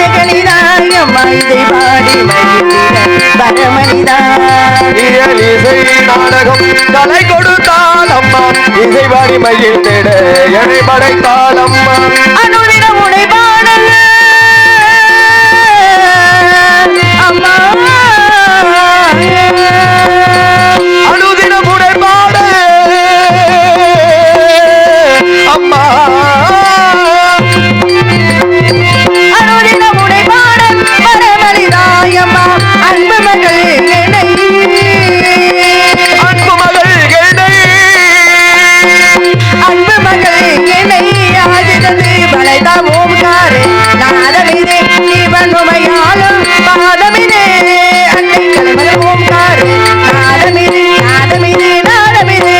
அம்மா இதை பாடி வரமணிதா இசை நாடகம் கலை கொடுத்தால் அம்மா இசை பாடி மயில் தேட என்னை படைத்தால் அம்மா அனுதின உடை பாடல் அம்மா அனுதின உடை பாட அம்மா அனுதின உடை பாடல் வரமணிதாயம்மா அன்பு மகள் அன்பு மகள் அன்பு மகள் என்னை ஆதிதது வளைதா ஓம்காரே நாதமிதே ஜீவனுமையாலும் பாதமிதே அன்னை கலமல ஓம்காரே நாதமிதே நாதமிதே நாதமிதே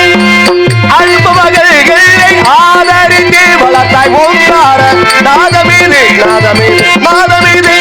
அன்பு மகள்களை ஆதரித்து வளர்த்தாய் ஓங்கார நாதமீது நாதமீது நாதமீது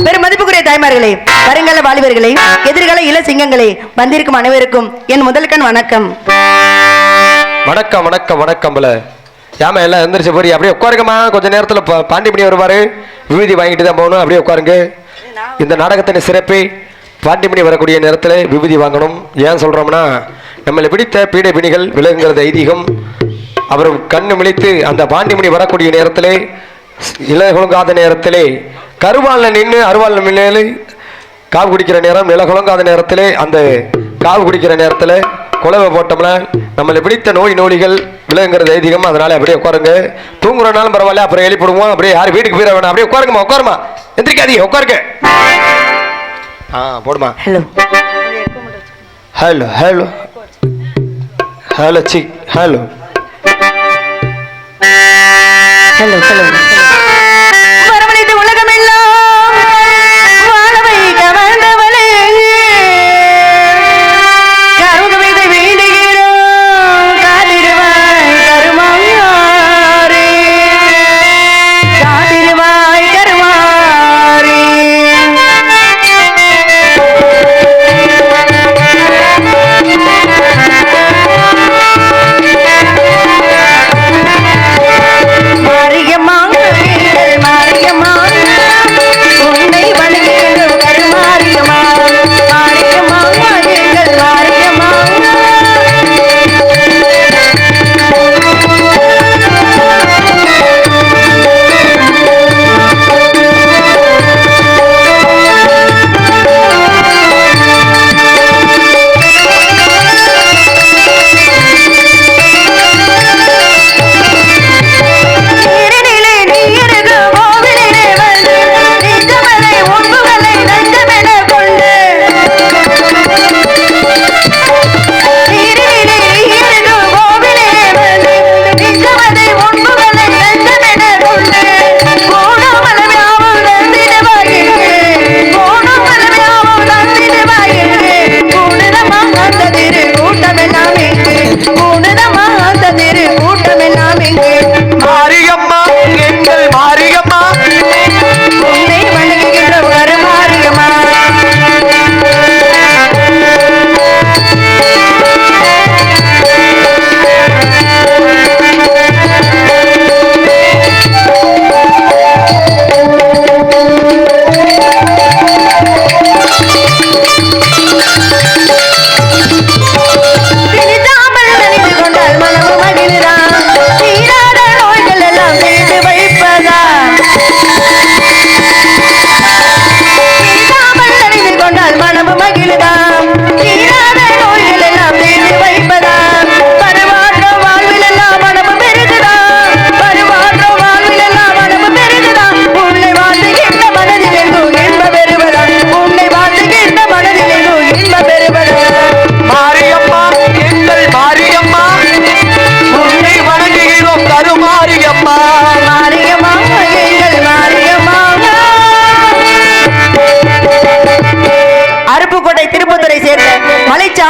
பெரும் மதிப்புக்குரிய தாய்மார்களே, வருங்கால வாலிபர்களே, எதிர்கால இள சிங்கங்களே, வந்திருக்கும் அனைவருக்கும் என் முதல் கண் வணக்கம். வணக்கம் வணக்கம் வணக்கம். ஏமா எல்லாம் எந்திரிச்சு போறீங்க? அப்படியே உட்காருங்கம்மா. கொஞ்ச நேரத்துல பாண்டிமணி வருவாரு, விபூதி வாங்கிட்டு தான் போகணும். அப்படியே உட்காருங்க. இந்த நாடகத்தின் சிறப்பை பாண்டிமணி வரக்கூடிய நேரத்தில் விபூதி வாங்கணும். ஏன் சொல்றோம்னா, நம்மளை பிடித்த பீடை பிணிகள் விலகுங்கிறது ஐதீகம். அவர் கண்ணு மிளித்து அந்த பாண்டிமணி வரக்கூடிய நேரத்திலே, இலகுலங்காத நேரத்திலே, கருவாள்ல நின்று அருவாள்ல நின்று காவு குடிக்கிற நேரம், இலகுலங்காத நேரத்திலே, அந்த காவு குடிக்கிற நேரத்தில் குலவை போட்டோம்னா நம்மளை பிடித்த நோய் நோய்கள் விலகுங்கிறது ஐதீகம். அதனால அப்படியே உட்காருங்க. தூங்குறனாலும் பரவாயில்ல, அப்புறம் எழுப்பிடுவோம். அப்படியே யார் வீட்டுக்கு போயிட வேணாம். அப்படியே உட்காருங்கம்மா, உட்காருமா, எந்திரிக்காதீங்க, உட்காருங்க. போடுமா. Hello hello hello hello C hello hello hello. வரவழைத்து உலகமெல்லாம் வாழ வைக்க வந்தவளே, கருதுவிதை வேண்டுகிறோம், காத்திருவாய் கருமாறே, காத்திருவாய் கருமாறே. மாரியம்மா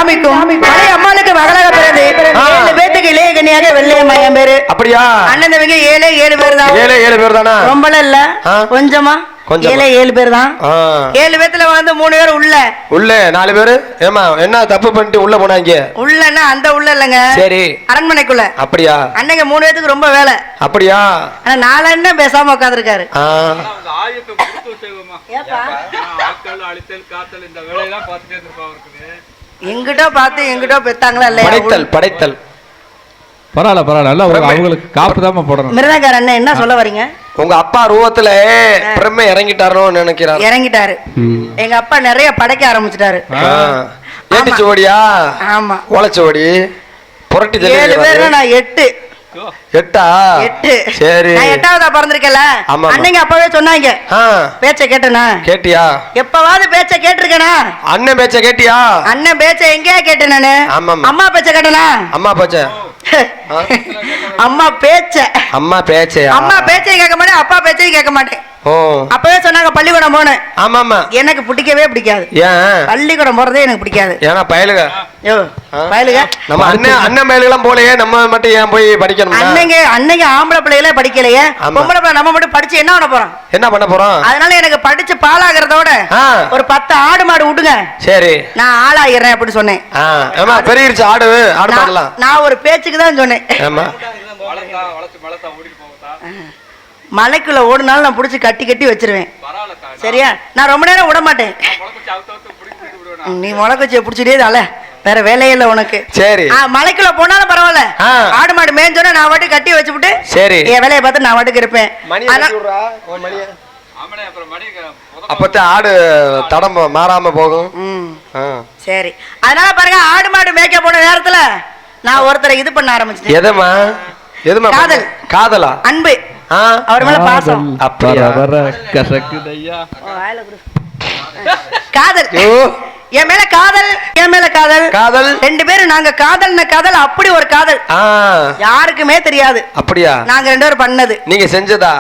சாமிக்கும் மலை அம்மாளுக்கு மகளாக பிறந்து 7 பேத்துக்கு இளைய கன்னியாக வெள்ளையம்மா என் பேரு. அப்படியா? அண்ணன் தம்பிங்க 7 பேர் தான். 7 பேர் தானா? ரொம்பலாம் இல்ல, கொஞ்சமா. 7 பேர் தான். 7 பேத்துல வந்து 3 பேர் உள்ள 4 பேரு. ஏமா என்ன தப்பு பண்ணிட்டு உள்ள போனாங்க? உள்ளன்னா அந்த உள்ள இல்லங்க, சரி அரண்மனைக்குள்ள. அப்படியா? அன்னைக்கு 3 பேத்துக்கு ரொம்ப வேலை. அப்படியா? ஆனா 4 அண்ணன் பேசாம உட்கார்ந்திருக்காரு. எங்கிட்ட பார்த்து எங்கிட்ட பெத்தாங்களா இல்லையா? படைத்தல் பரவாயில்ல நல்லா அவங்களுக்கு காப்பு தான் போடணும். மிருதங்கார அண்ணன் என்ன சொல்ல வரீங்க? உங்க அப்பா ரூபத்துல பிரம்மை இறங்கிட்டாரோன்னு நினைக்கிறாரு. இறங்கிட்டாரு. எங்க அப்பா நிறைய படைக்க ஆரம்பிச்சிட்டாரு. ஏட்டிச்சுவடியா? ஆமா. ஓலைச்சுவடி புரட்டி 7 பேர். நான் 8. 8ஆ? 8. சரி. நான் 8ஆவதா பிறந்திருக்கல. அன்னைக்கு அப்பவே சொன்னாங்க. பேச்ச கேட்டனா? கேட்டியா? எப்பவாவது பேச்ச கேட்டிருக்கனா? அண்ணன் பேச்ச கேட்டியா? அண்ணன் பேச்ச எங்கயா கேட்டேன் நானு. அம்மா பேச்ச கேட்டனா? அம்மா பேச்ச அம்மா பேச்சையும் கேட்க மாட்டேன், அப்பா பேச்சையும் கேட்க மாட்டேன். அப்பவே சொன்னாங்க பள்ளிக்கூடம் போனேன். ஆமா. எனக்கு பிடிக்கவே பிடிக்காது. ஏன்? பள்ளிக்கூடம் போறதே எனக்கு பிடிக்காது. ஏன்னா பயலுக நம்ம அண்ணன் பயலுகெல்லாம் போலையே, நம்ம மட்டும் ஏன் போய் படிக்கணும்? அன்னைக்கு ஆம்பளை பிள்ளைகளே படிக்கலையே, பொம்பளை பிள்ளை நம்ம மட்டும் படிச்சு என்ன பண்ண போறோம்? அதனால எனக்கு படிச்சு பாலாகிறதோட ஒரு 10 ஆடு மாடு விட்டுங்க, சரி நான் ஆளாகிறேன் அப்படின்னு சொன்னேன். பெரிய ஆடு மாடலாம். நான் ஒரு பேச்சுக்கு தான் சொன்னேன். மலைக்குள்ள ஓடுனாலும் நான் புடிச்சு கட்டி வச்சிருவேன். சரியா? நான் ரொம்ப நேரம் விட மாட்டேன். நீ முளைக்குச்சிய புடிச்சிட்டே தால, வேற வேலையே இல்ல உனக்கு. சரி. மலைக்குள்ள போனாலும் பரவாயில்ல, ஆடு மாடு மேஞ்சோன்னா நான் வாட்டு கட்டி வச்சுட்டு சரி என் வேலையை பார்த்து நான் வாட்டுக்கு இருப்பேன். அப்பதான் ஆடு தடம் மாறாம போகும். சரி. அதனால பாருங்க, ஆடு மாடு மேய்க்க போன நேரத்துல நான் ஒருத்தரை இது பண்ண ஆரம்பிச்சேன். எதுமா? காதலா? அன்பு. அவர் மேல பாசம். காதல். என் மேல காதல். 2 பேரும் நாங்க காதல் அப்படி ஒரு காதல் யாருக்குமே தெரியாது. அப்படியா? நாங்க 2 பேரும் பண்ணது. நீங்க செஞ்சதா?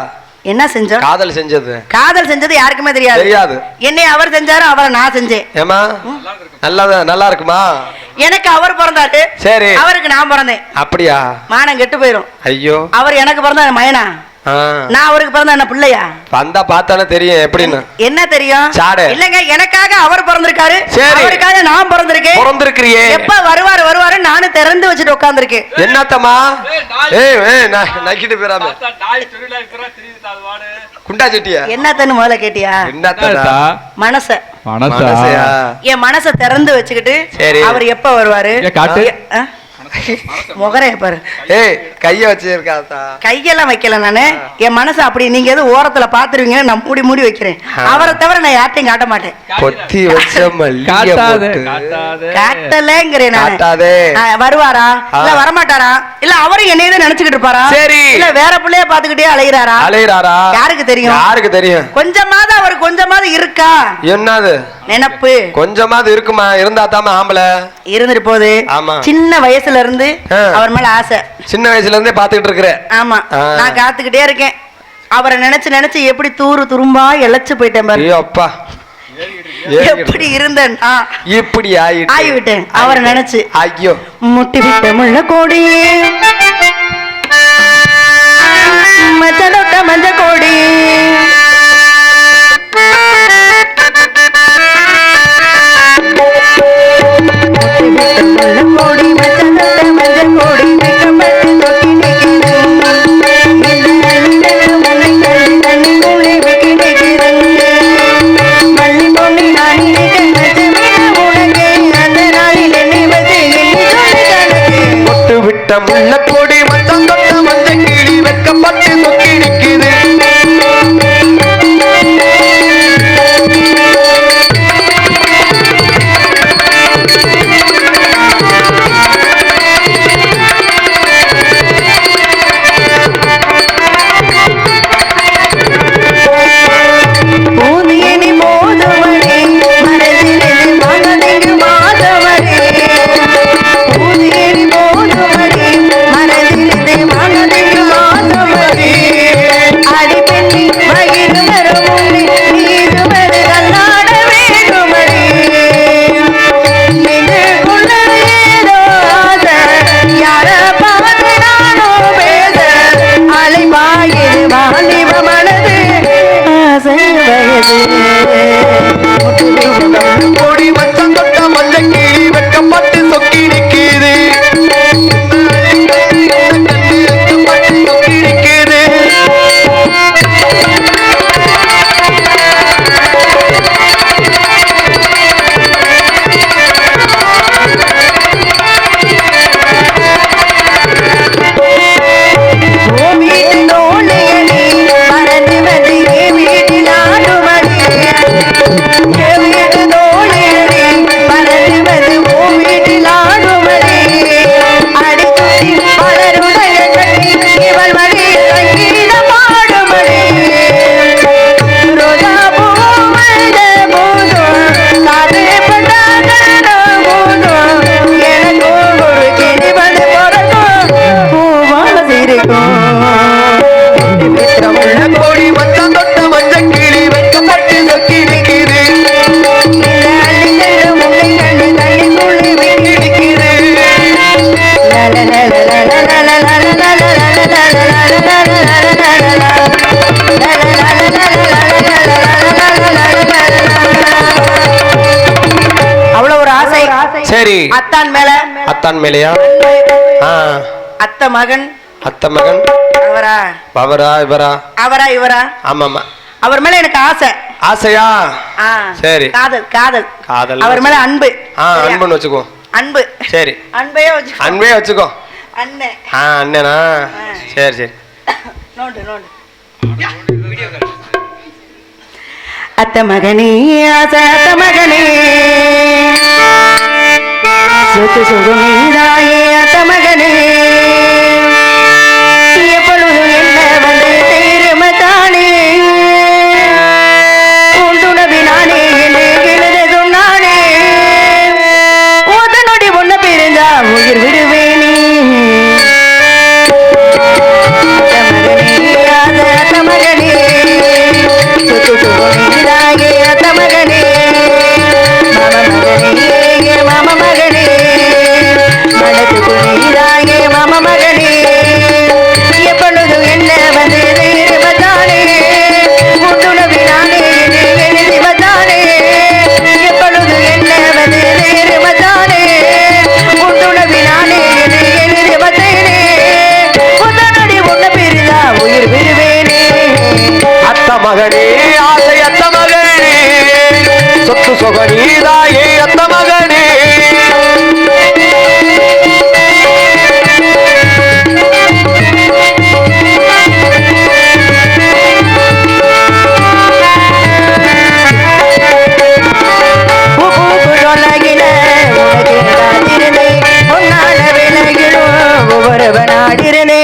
என்ன செஞ்சோம்? காதல் செஞ்சது யாருக்குமே தெரியாது. என்னை அவர் செஞ்சாரு, அவரை நான் செஞ்சேன். ஏமா நல்லா இருக்குமா? எனக்கு அவர் பிறந்தாரு, சரி அவருக்கு நான் பிறந்தேன். அப்படியா? மானம் கெட்டு போயிரும். ஐயோ. அவர் எனக்கு பிறந்தா மயனா, நான் அவருக்கு பிறந்தா என்ன பிள்ளையா? வந்தா பார்த்தானே தெரியும் எப்படின்னு. என்ன தெரியும்? இல்லங்க, எனக்காக அவர் பிறந்திருக்காரு, அவருக்காக நான் பிறந்திருக்கேன். எப்ப வருவாரு நானும் திறந்து வச்சுட்டு உட்கார்ந்திருக்கேன். என்னத்தமா? நக்கிட்டு போயிடாம குண்டா செட்டியா? என்னத்தன்னு முதல்ல கேட்டியா? மனச என் மனச திறந்து வச்சுக்கிட்டு அவர் எப்ப வருவாரு? முகரைய பாரு. கைய வச்சிருக்கா? கையெல்லாம் வைக்கல நானு. என் மனசு அப்படி நீங்க எது ஓரத்துல பாத்துருவீங்க, நான் மூடி வைக்கிறேன். அவரை தவிர நான் யார்ட்டையும் காட்ட மாட்டேன். காட்டலங்கிறேன். வருவாரா இல்ல வரமாட்டாரா? இல்ல அவரும் என்னையதான் நினைச்சுக்கிட்டு இருப்பாரா? சரி. இல்ல வேற பிள்ளைய பாத்துக்கிட்டே அலையிறாரா? யாருக்கு தெரியும்? கொஞ்சமாவது அவர் கொஞ்சமாவது இருக்கா? என்னது நினைப்பு கொஞ்சமாவது இருக்குமா? இருந்தா தாம ஆம்பளை இருந்துட்டு போகுது. சின்ன வயசுல இருந்து அவர் மேல ஆசை. சின்ன வயசுல இருந்தே பாத்துக்கிட்டு இருக்கிறேன். ஆமா, நான் காத்துக்கிட்டே இருக்கேன். அவரை நினைச்சு எப்படி துரும்பா இழைச்சு போயிட்டேன் பாரு. அப்பா எப்படி இருந்தேன் இப்படி ஆகிவிட்டேன் அவரை நினைச்சு. ஐயோ, முட்டி விட்ட முள்ள கோடி மச்சலொட்ட மஞ்ச கோடி கோடி மச்சலொட்ட மஞ்ச கோடி முள்ள கோடி மச்சம் தொட்ட மஞ்ச கிளி வெக்கப்பட்டு கொக்கி நிற்குது. சரி. அத்தான் மேல. அத்தான் மேலையா? அத்த மகன். அத்த மகன். அவரா? அவரா இவரா? அவரா இவரா? ஆமாமா. அவர் மேல எனக்கு ஆசை. ஆசையா? சரி. காதல் காதல் காதல். அவர் மேல அன்பு. அன்புன்னு வச்சுக்கோ. அன்பு. சரி. அன்பே வச்சுக்கோ. அன்பே வச்சுக்கோ. அண்ணே. அண்ணனா? சரி சரி. நோண்டு நோண்டு. அத்த மகனே ஆசை அத்த மகனே சொத்து சுகமீதாயே அத்த மகனே எப்பொழுதும் என்ன வந்து தீருமத்தானே உண்டுணவினானே என்று எழுத சொன்னானே நொடி ஒண்ணு பிரிஞ்சா உயிர் விடுவேனே அத்த மகனே சொத்து சுகமீதாயே அத்த மகனே மாம மகனே மனது குளிராயே மாம மகனே எப்பொழுது என்ன வந்து மத்தானே உண்டுணவினானே எழுதி மத்தானே எப்பொழுது என்ன வந்து மத்தானே உண்டுணவினானே எழுதி மத்தேனே உதனடி உன்ன பிரிதா உயிர் விடுவேனே அத்த மகனே ஆசை அத்த மகனே சொத்து சொகனீதாயே அத்த மகனே ஒவ்வொருவனாடிருந்தே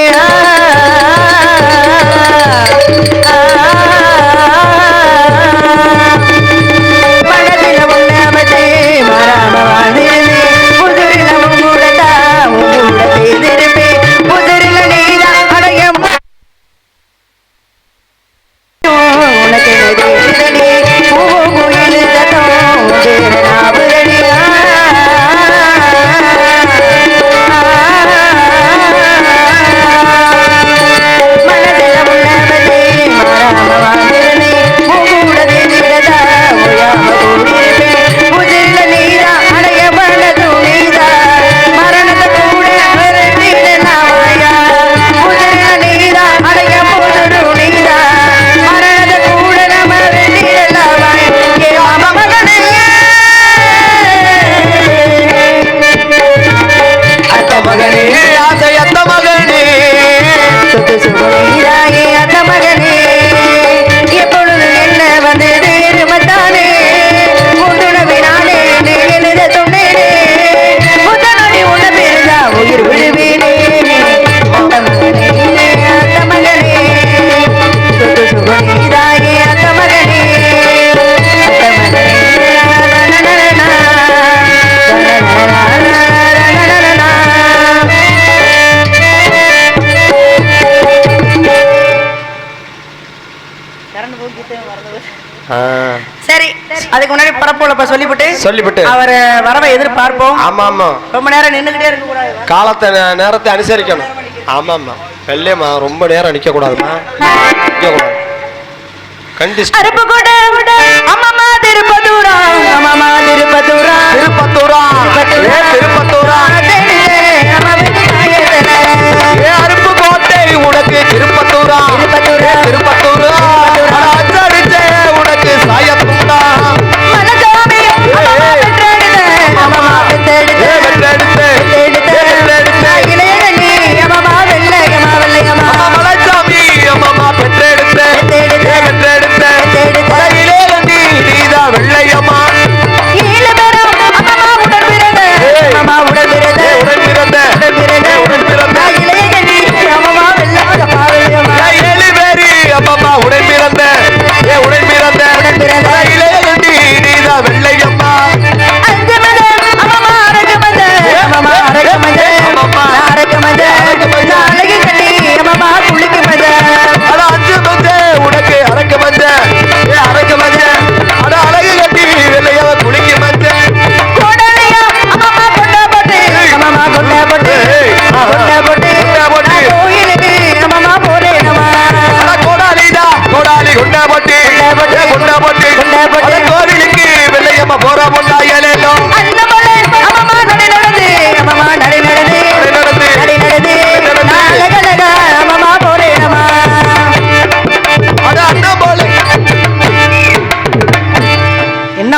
மனதில உண்ணாமத்தே மாறாம வாழ்ந்திருந்தே புதுரில உங்கூடத்தா உங்கூட செய்திருப்பே புதுரில நீதா அடைய உனக்கு எதிரடி பூவோ கோயில் தத்தம் நாபுரடி சரி, அதுக்கு முன்னாடி பரப்போல சொல்லிவிட்டு அவர் வரவை எதிர்பார்ப்போம். ஆமா ஆமா, ரொம்ப நேரம் நின்னுகிட்டே இருக்க கூடாது, காலத்தை நேரத்தை அனுசரிக்கணும். ஆமா ஆமா, வெள்ளையம்மா ரொம்ப நேரம் நிக்க கூடாதுமா, நிக்க கூடாது. அருப்பு கூட அம்மா திருப்பத்தூரா, அம்மா திருப்பத்தூரா, திருப்பத்தூரா, திருப்பத்தூரா, அருப்பு கோட்டை உனக்கு திருப்பத்தூரா, திருப்பத்தூரா, திருப்பத்தூரா, உனக்கு சாயத்தூரா, மனசாமி அம்மா பெற்றெடுத்து வெள்ளை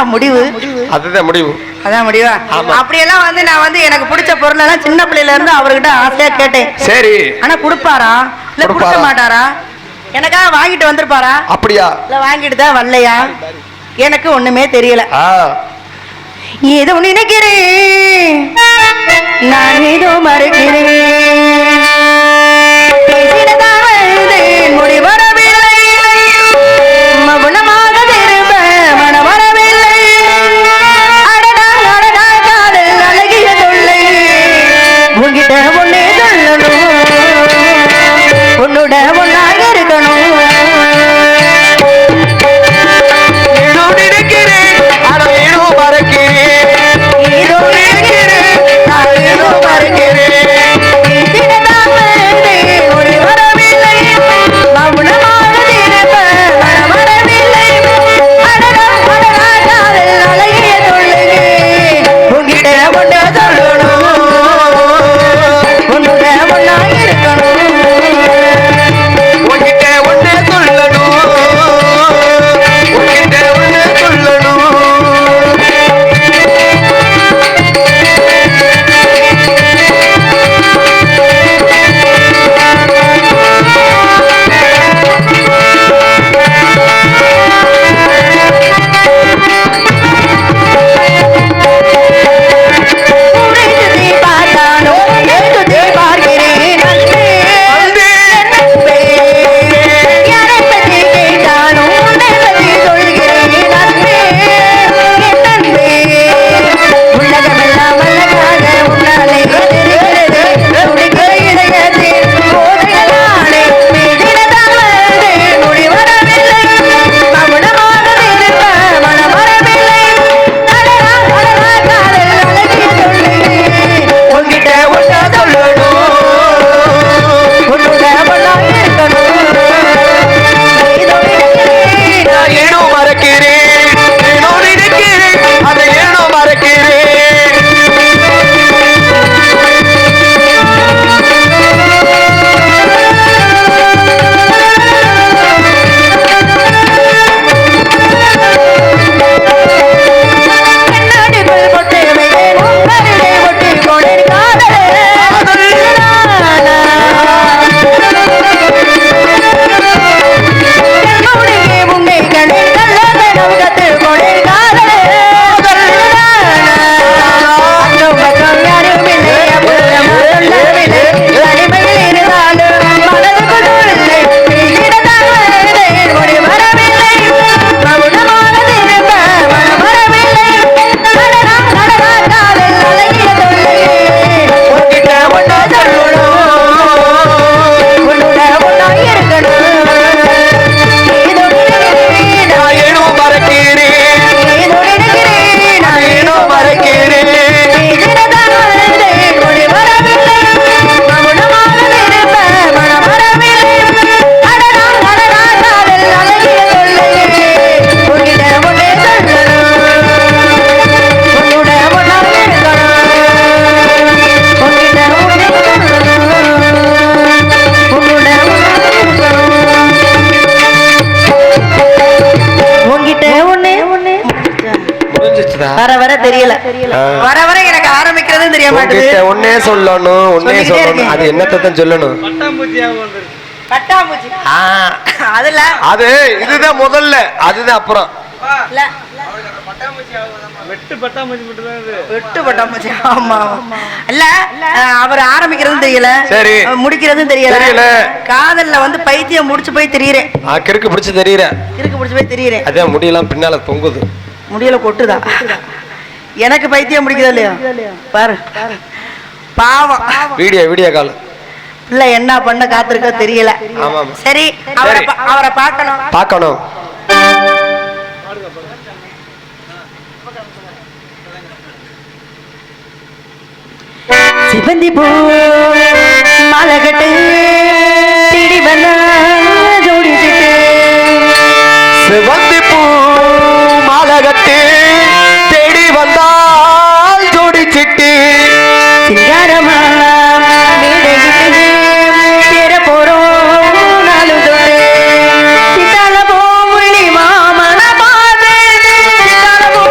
அதுதான் முடிவு. அதுதான் முடிவு. அதான் முடிவா? அப்படியெல்லாம் வந்து நான் வந்து எனக்கு பிடிச்ச பொருள் எல்லாம் சின்ன பிள்ளையில இருந்து அவர்கிட்ட ஆசையா கேட்டேன். சரி. ஆனா கொடுப்பாரா இல்ல கொடுக்க மாட்டாரா? எனக்காக வாங்கிட்டு வந்திருப்பாரா? அப்படியா? இல்ல வாங்கிட்டு தான் வரலையா? எனக்கு ஒண்ணுமே தெரியல. ஏதோ நினைக்கிறேன், நான் ஏதோ மறுக்கிறேன், முடிவரவில்லை, மௌனமாக திரும்ப மனம் வரவில்லை. அடடா அடடா காதல் அழகிய தொல்லை, உன்கிட்ட ஒன்னே சொல்லணும், உன்னோட ஒன்னாக இருக்கணும். வர வர தெரியல, வர வர எனக்கு ஆரம்பிக்கிறது தெரிய மாட்டேங்குது. ஒன்னே சொல்லணும், ஒன்னே சொல்லணும். அது என்னத்தான் சொல்லணும்? பட்டாம்பூச்சி. அதுல அது இதுதான் முதல்ல, அதுதான் அப்புறம். வெட்டு பட்டாம்பூச்சி மட்டும் தான் இது. வெட்டு பட்டாம்பூச்சி. ஆமா இல்ல, அவர் ஆரம்பிக்கிறதும் தெரியல, சரி முடிக்கிறதும் தெரியல. காதல்ல வந்து பைத்தியம் முடிச்சு போய் தெரியுறேன். கிறுக்கு பிடிச்சு தெரியுறேன், கிறுக்கு பிடிச்சு போய் தெரியுறேன். அதான் முடியலாம் பின்னால தொங்குது, முடியல கொட்டுதா. எனக்கு பைத்தியம் முடிக்குதா இல்லையா பாரு, பாவம். வீடியோ கால் இல்ல என்ன பண்ண காத்திருக்க தெரியல. சரி அவரை பார்க்கணும். சிவந்தி பூ மாலை கட்டு திடி வந்த ஜோடி சிட்டு, சிவந்தி பூ மாலை கட்டு தேடி வந்தால் ஜோடி சிட்டு, சிங்காரமா பேர போறோம் நாலு தொட்டு, சித்தால போ முரளி மாமன பாது, சித்தால போ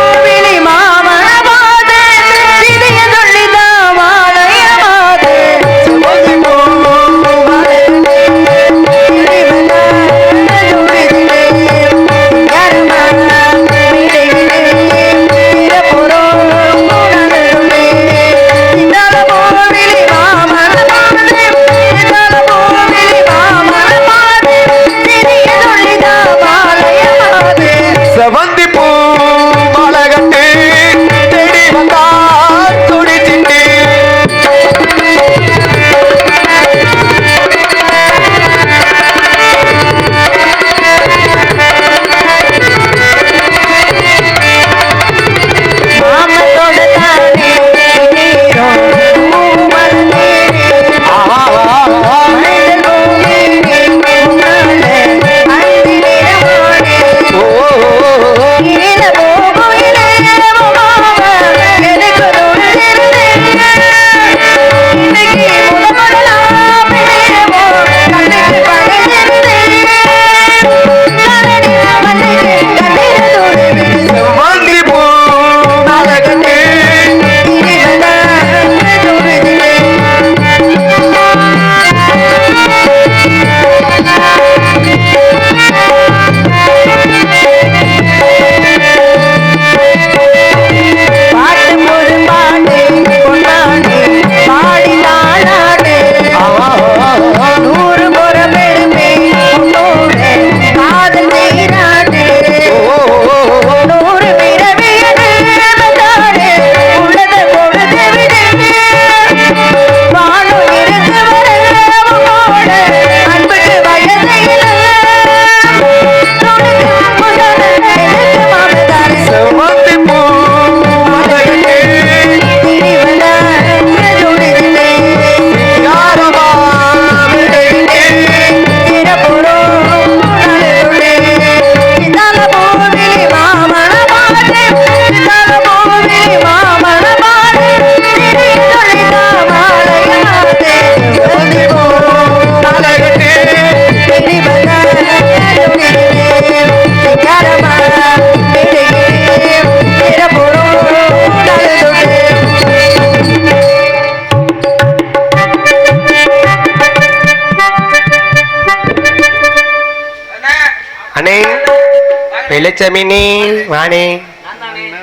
ஜெமினி வாணி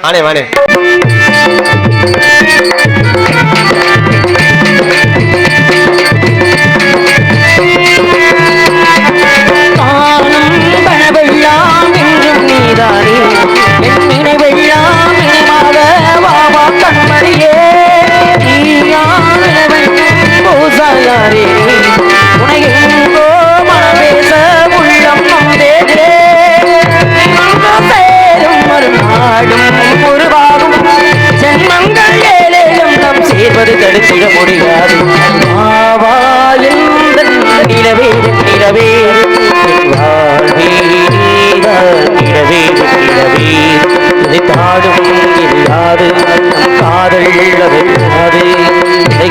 வாணி வாணி வெள்ளம் என்றும் நீதானே என் நினைவெல்லாம் இனிமாக வாவா கண்மணியே பூசாயாரே உனகெங்கோ மனபேச உள்ளம் நம்பேதே சேரும் ஒரு நாடும் உருவாகும் ஜென்மங்கள் ஏழேழும் நம் சேர்வது தடுத்திட முடியாது நிலவே நிலவே நிலவே நிலவே இதை தாடும் இல்லாது நம் காதல் உள்ளது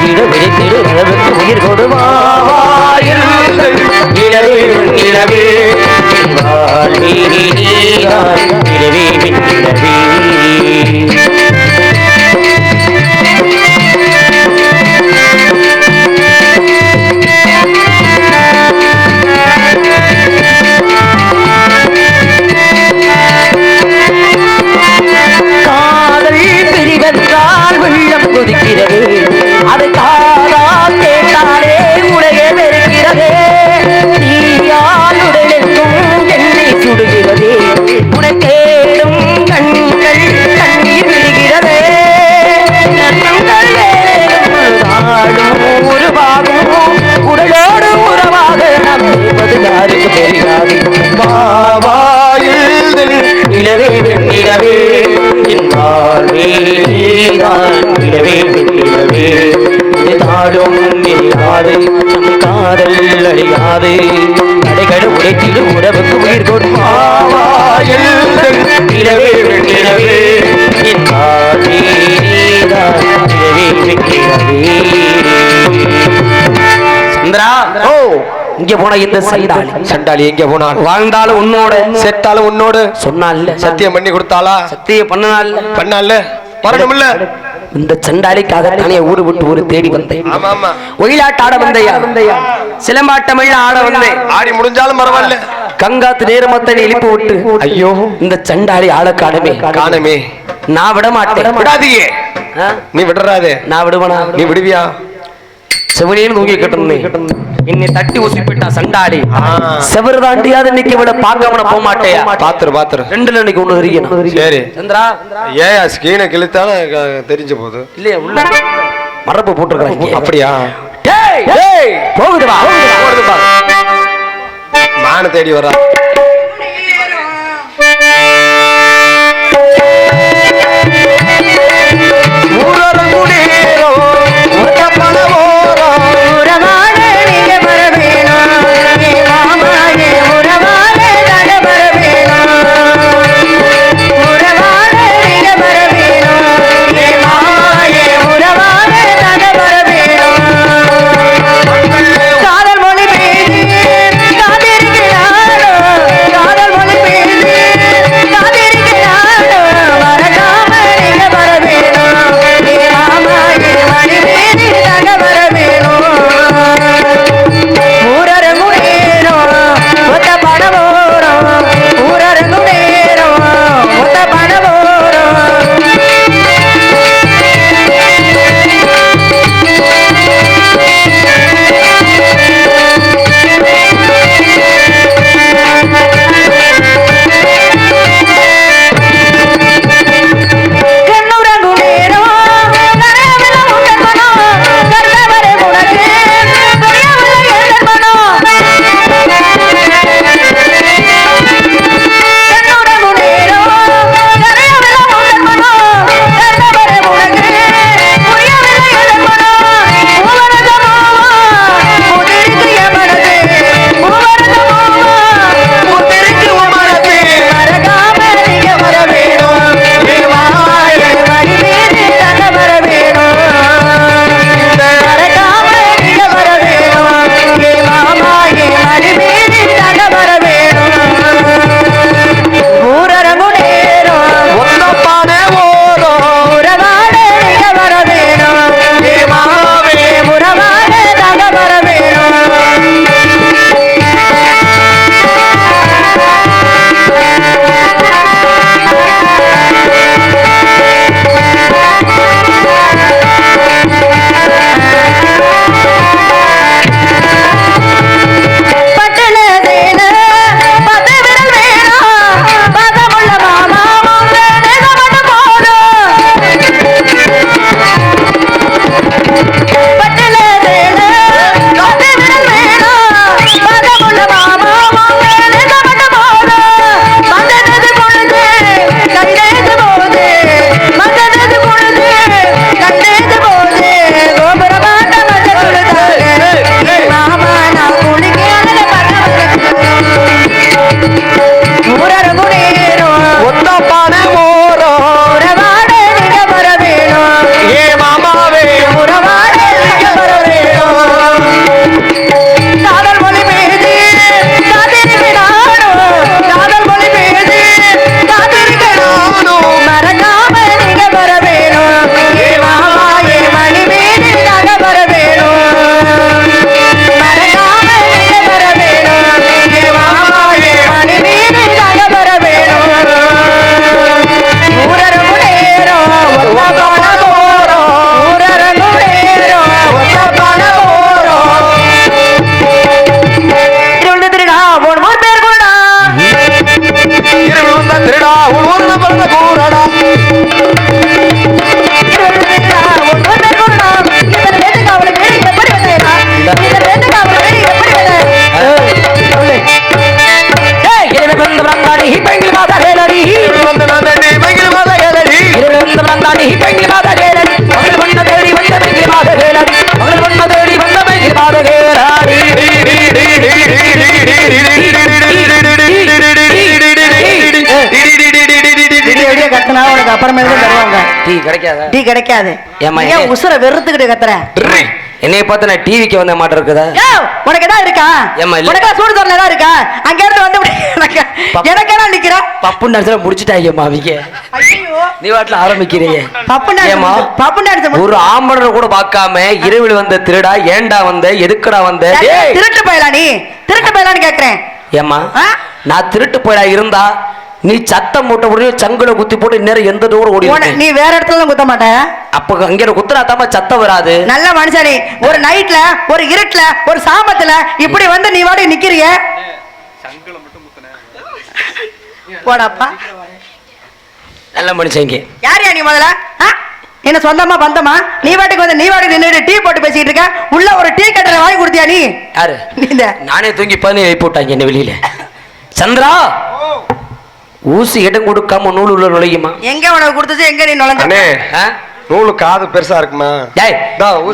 இட விரைத்திடு அளவுக்கு உயிர் கொடுவாயில் நிலவே நிலவே நிலவே நிலவே கொதிக்கிறது அது காதா கேட்டாலே உலகே வெறுக்கிறதே தீயால் உடலெங்கும் என்னை சுடுகிறதே உனை தேடும் கண்கள் கண்ணீர் விடுகிறதே நன்மங்கள் நாடும் உருவாகும் உடலோடு உறவாக நாம் செய்வது யாருக்கு தெரியாது நிலவே நிலவே என் வாழ்வே நிலவே நிலவே தாடும் இல்லாது நம் காதல் அழியாது கடைகள் உடைத்திடு உறவுக்கு உயிர் கொடுப்பாவாயில் நிலவே நிலவே என் வாழ்வே நிலவே நிலவே சந்திரா ஓ இங்க போன இந்த சண்டாளி சண்டாளி எங்க போனாள் வாழ்ந்தாலும் உன்னோட செத்தாலும் உன்னோடு சொன்னால சத்தியம் பண்ணி கொடுத்தாளா சத்தியம் பண்ணால வரணும் இல்ல இந்த சண்டாளிக்காக தானே ஊரு விட்டு ஊரு தேடி வந்தேன் ஆமா ஆமா ஒயிலாட்ட ஆட வந்தையா சிலம்பாட்டமிழ் ஆட வந்தேன் ஆடி முடிஞ்சாலும் பரவாயில்ல கங்காத்து நேரமத்தனை எழுப்பி விட்டு ஐயோ இந்த சண்டாளி ஆள காணமே நான் விட மாட்டேன் விடாதீங்க நீ விடுறாதே நான் விடுவனா நீ விடுவியா செவனியும் தூங்கி கட்டணும் என்னை தட்டி உசிப்பிட்டா சண்டாடி செவரு தாண்டியாவது இன்னைக்கு இவளை பார்க்காம போக மாட்டேயா பாத்துரு ரெண்டுல இன்னைக்கு ஒண்ணு தெரியும் சரி சந்திரா ஏயா ஸ்கிரீனை கிழித்தாலும் தெரிஞ்சு போகுது இல்லையா உள்ள மரப்பு போட்டுருக்காங்க அப்படியா போகுதுவா மான தேடி வரா சந்தாடி பைங்கி மாத கேளடி மகள் பொண்ண தேடி வந்த பைங்கி மாத கேளடி மகள் பொண்ண தேடி வந்த பைங்கி மாத கேளடி கத்தனா உனக்கு அப்புறமேல தருவாங்க. டீ கிடைக்காத டீ கிடைக்காது. ஏன் உசுர வெறுத்துக்கிட்டு கத்துற? என்னைய பார்த்து நான் டிவிக்கு வந்த மாட்டேன் இருக்குதா? உனக்கு தான் இருக்கா? உனக்கு சூடு தரல தான் இருக்கா? அங்க இருந்து வந்து எனக்கெல்லாம் நிக்கிற பப்பு நடிச்சா முடிச்சுட்டாங்க அவங்க. நீ வாட்டில ஆரம்பிக்கிறீங்க. ஒரு ஆம்பளை கூட பார்க்காம இரவில் வந்த திருடா ஏண்டா வந்த எதுக்குடா வந்த? திருட்டு போயலா நீ? திருட்டு போயலான்னு கேக்குறேன். ஏமா நான் திருட்டு போயலா இருந்தா நீ சத்தம் போட்ட உடனே சங்குல குத்தி போட்டு நேரம் எந்த தூரம் ஓடி நீ வேற இடத்துல குத்த மாட்ட. அப்ப அங்க குத்துனா தாம சத்தம் வராது. நல்ல மனுஷனே ஒரு நைட்ல ஒரு இருட்டுல ஒரு சாமத்துல இப்படி வந்து நீ வாடி நிக்கிறிய போடாப்பா. நல்ல மனுஷங்க. யாரையா நீ முதல்ல? என்ன சொந்தமா பந்தமா? நீ வாட்டுக்கு வந்து நீ வாட்டுக்கு நின்று டீ போட்டு பேசிட்டு இருக்க. உள்ள ஒரு டீ கட்டரை வாங்கி கொடுத்தியா நீ? யாரு? நானே தூங்கி பண்ணி போட்டாங்க என்ன வெளியில. சந்திரா ஊசி இடம் கொடுக்காம நூல் உள்ள நுழையுமா? எங்க உனக்கு கொடுத்துச்சு? எங்க நீ நுழைஞ்சே? நூலு காது பெருசா இருக்குமா?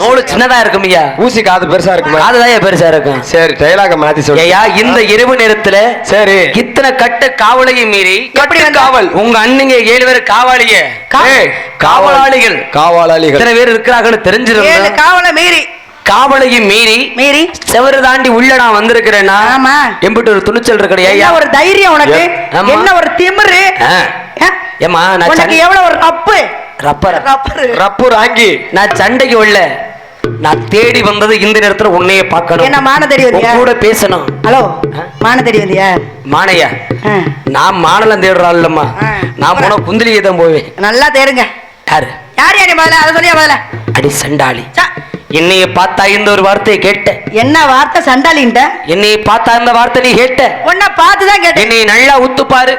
நூலு சின்னதா இருக்குமியா. ஊசி காது பெருசா இருக்குமா? காதுதான் பெருசா இருக்கும். சரி டைலாக மாத்தி சொல்லியா. இந்த இரவு நேரத்துல சரி இத்தனை கட்ட காவலையும் மீறி எப்படி காவல் உங்க அண்ணங்க 7 பேர் காவாளிய காவலாளிகள் காவலாளிகள் இத்தனை பேர் இருக்கிறாங்கன்னு தெரிஞ்சிருந்தா காவலை மீறி காவலையும் மீறி மீறி செவரு தாண்டி உள்ள நான் வந்திருக்கிறேன்னா எம்பிட்டு ஒரு துணிச்சல் இருக்கடையா? ஒரு தைரியம் உனக்கு என்ன? ஒரு திமிரு. ஏமா நான் எவ்வளவு ஒரு ரப்பு ரப்பு ராங்கி. நான் சண்டைக்கு உள்ள நான் தேடி வந்தது இந்த நேரத்துல உன்னையே பார்க்கணும். என்ன மான தேடி வந்தியா? கூட பேசணும். ஹலோ மான தேடி வந்தியா? மானையா நான் மானலம் தேடுறாள் இல்லம்மா. நான் போன குந்திலியை தான் போவேன். நல்லா தேடுங்க. யாரு யார் யாரு முதல்ல அதை சொல்லியா முதல்ல? அடி சண்டாளி. என்னைய பார்த்தா இந்த ஒரு வார்த்தையை கேட்ட. என்ன வார்த்தை சண்டாளின்ட்ட? என்னைய பார்த்தா இந்த வார்த்தை நீ கேட்ட? உன்னை பார்த்துதான் கேட்ட. என்னை நல்லா உத்து பாரு.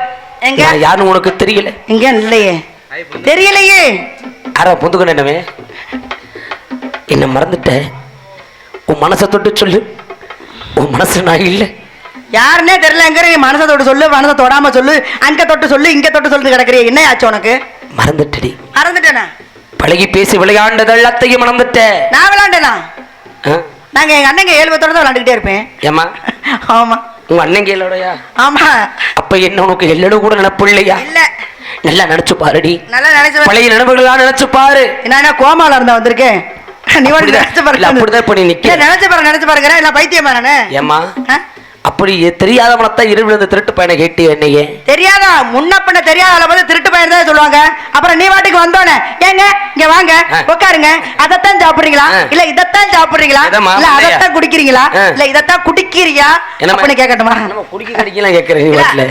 எங்க யாருன்னு உனக்கு தெரியல? எங்க இல்லையே தெரியலையே. யாரா புந்துக்கணுமே என்ன மறந்துட்ட? உன் மனசை தொட்டு சொல்லு. உன் மனசு நான் இல்லை. யாருன்னே தெரியலங்கிற நீ மனசை தொட்டு சொல்லு. மனசை தொடாம சொல்லு. அங்க தொட்டு சொல்லு இங்க தொட்டு சொல்லு கிடக்குறிய. என்ன ஆச்சு உனக்கு? மறந்துட்டடி. மறந்துட்டேனா? பழகி பேசி விளையாண்டது எல்லாத்தையும் மறந்துட்டேன். நான் விளையாண்டேனா? நாங்க எங்க அண்ணங்க 7 பேரோட விளையாண்டுக்கிட்டே இருப்பேன். ஏமா? ஆமா. உங்க அண்ணங்க எல்லோடயா? ஆமா. அப்ப என்ன உனக்கு எல்லோட கூட நினைப்பு இல்லையா? இல்ல. நல்லா நினைச்சு பாருடி. நல்லா நினைச்சு பழைய நினைவுகளா நினைச்சு பாரு. என்ன கோமால இருந்தா வந்திருக்கேன். நீ வந்து நினைச்சு பாரு. அப்படிதான் இப்ப நீ நிக்க. நினைச்சு பாருங்க. இல்ல பைத்தியமா நானு? ஏமா அப்படி தெரியாதவனத்தான் இரவில் இந்த திருட்டு பையனை கேட்டு என்னையே தெரியாதா? முன்ன பின்ன தெரியாத போது திருட்டு பையன் தான் சொல்லுவாங்க. அப்புறம் நீ வாட்டுக்கு வந்தோனே ஏங்க இங்க வாங்க உட்காருங்க. அதத்தான் சாப்பிடுறீங்களா இல்ல இதத்தான் சாப்பிடுறீங்களா இல்ல அதத்தான் குடிக்கிறீங்களா இல்ல இதத்தான் குடிக்கிறீங்களா அப்படின்னு கேட்கட்டுமா?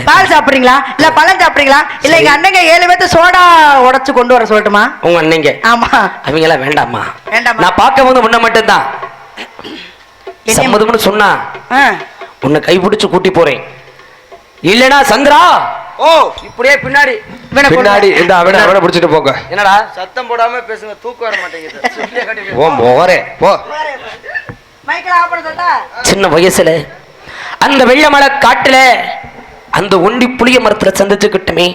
பால் சாப்பிடுறீங்களா இல்ல பழம் சாப்பிடுறீங்களா இல்ல எங்க அண்ணங்க 7 பேர்த்து சோடா உடைச்சு கொண்டு வர சொல்லட்டுமா? உங்க அண்ணங்க? ஆமா. அவங்க எல்லாம் வேண்டாமா? வேண்டாமா. நான் பார்க்க போது முன்ன மட்டும் தான் சம்மதம்னு சொன்னா உன்னை கைப்பிடிச்சு கூட்டி போறேன். இல்லனா சந்திரா ஓ இப்படியே பின்னாடி பின்னாடி இந்த அவனை பிடிச்சிட்டு போங்க. என்னடா சத்தம் போடாம பேசுங்க. தூக்கம் வர மாட்டேங்குது. ஓ மோரே போ. மைக்கேல் ஆஃப் பண்ண சொல்டா. சின்ன வயசுல அந்த வெள்ளமலை காட்டுல அந்த ஒண்டி புளிய மரத்துல சந்திச்சுக்கிட்டுமே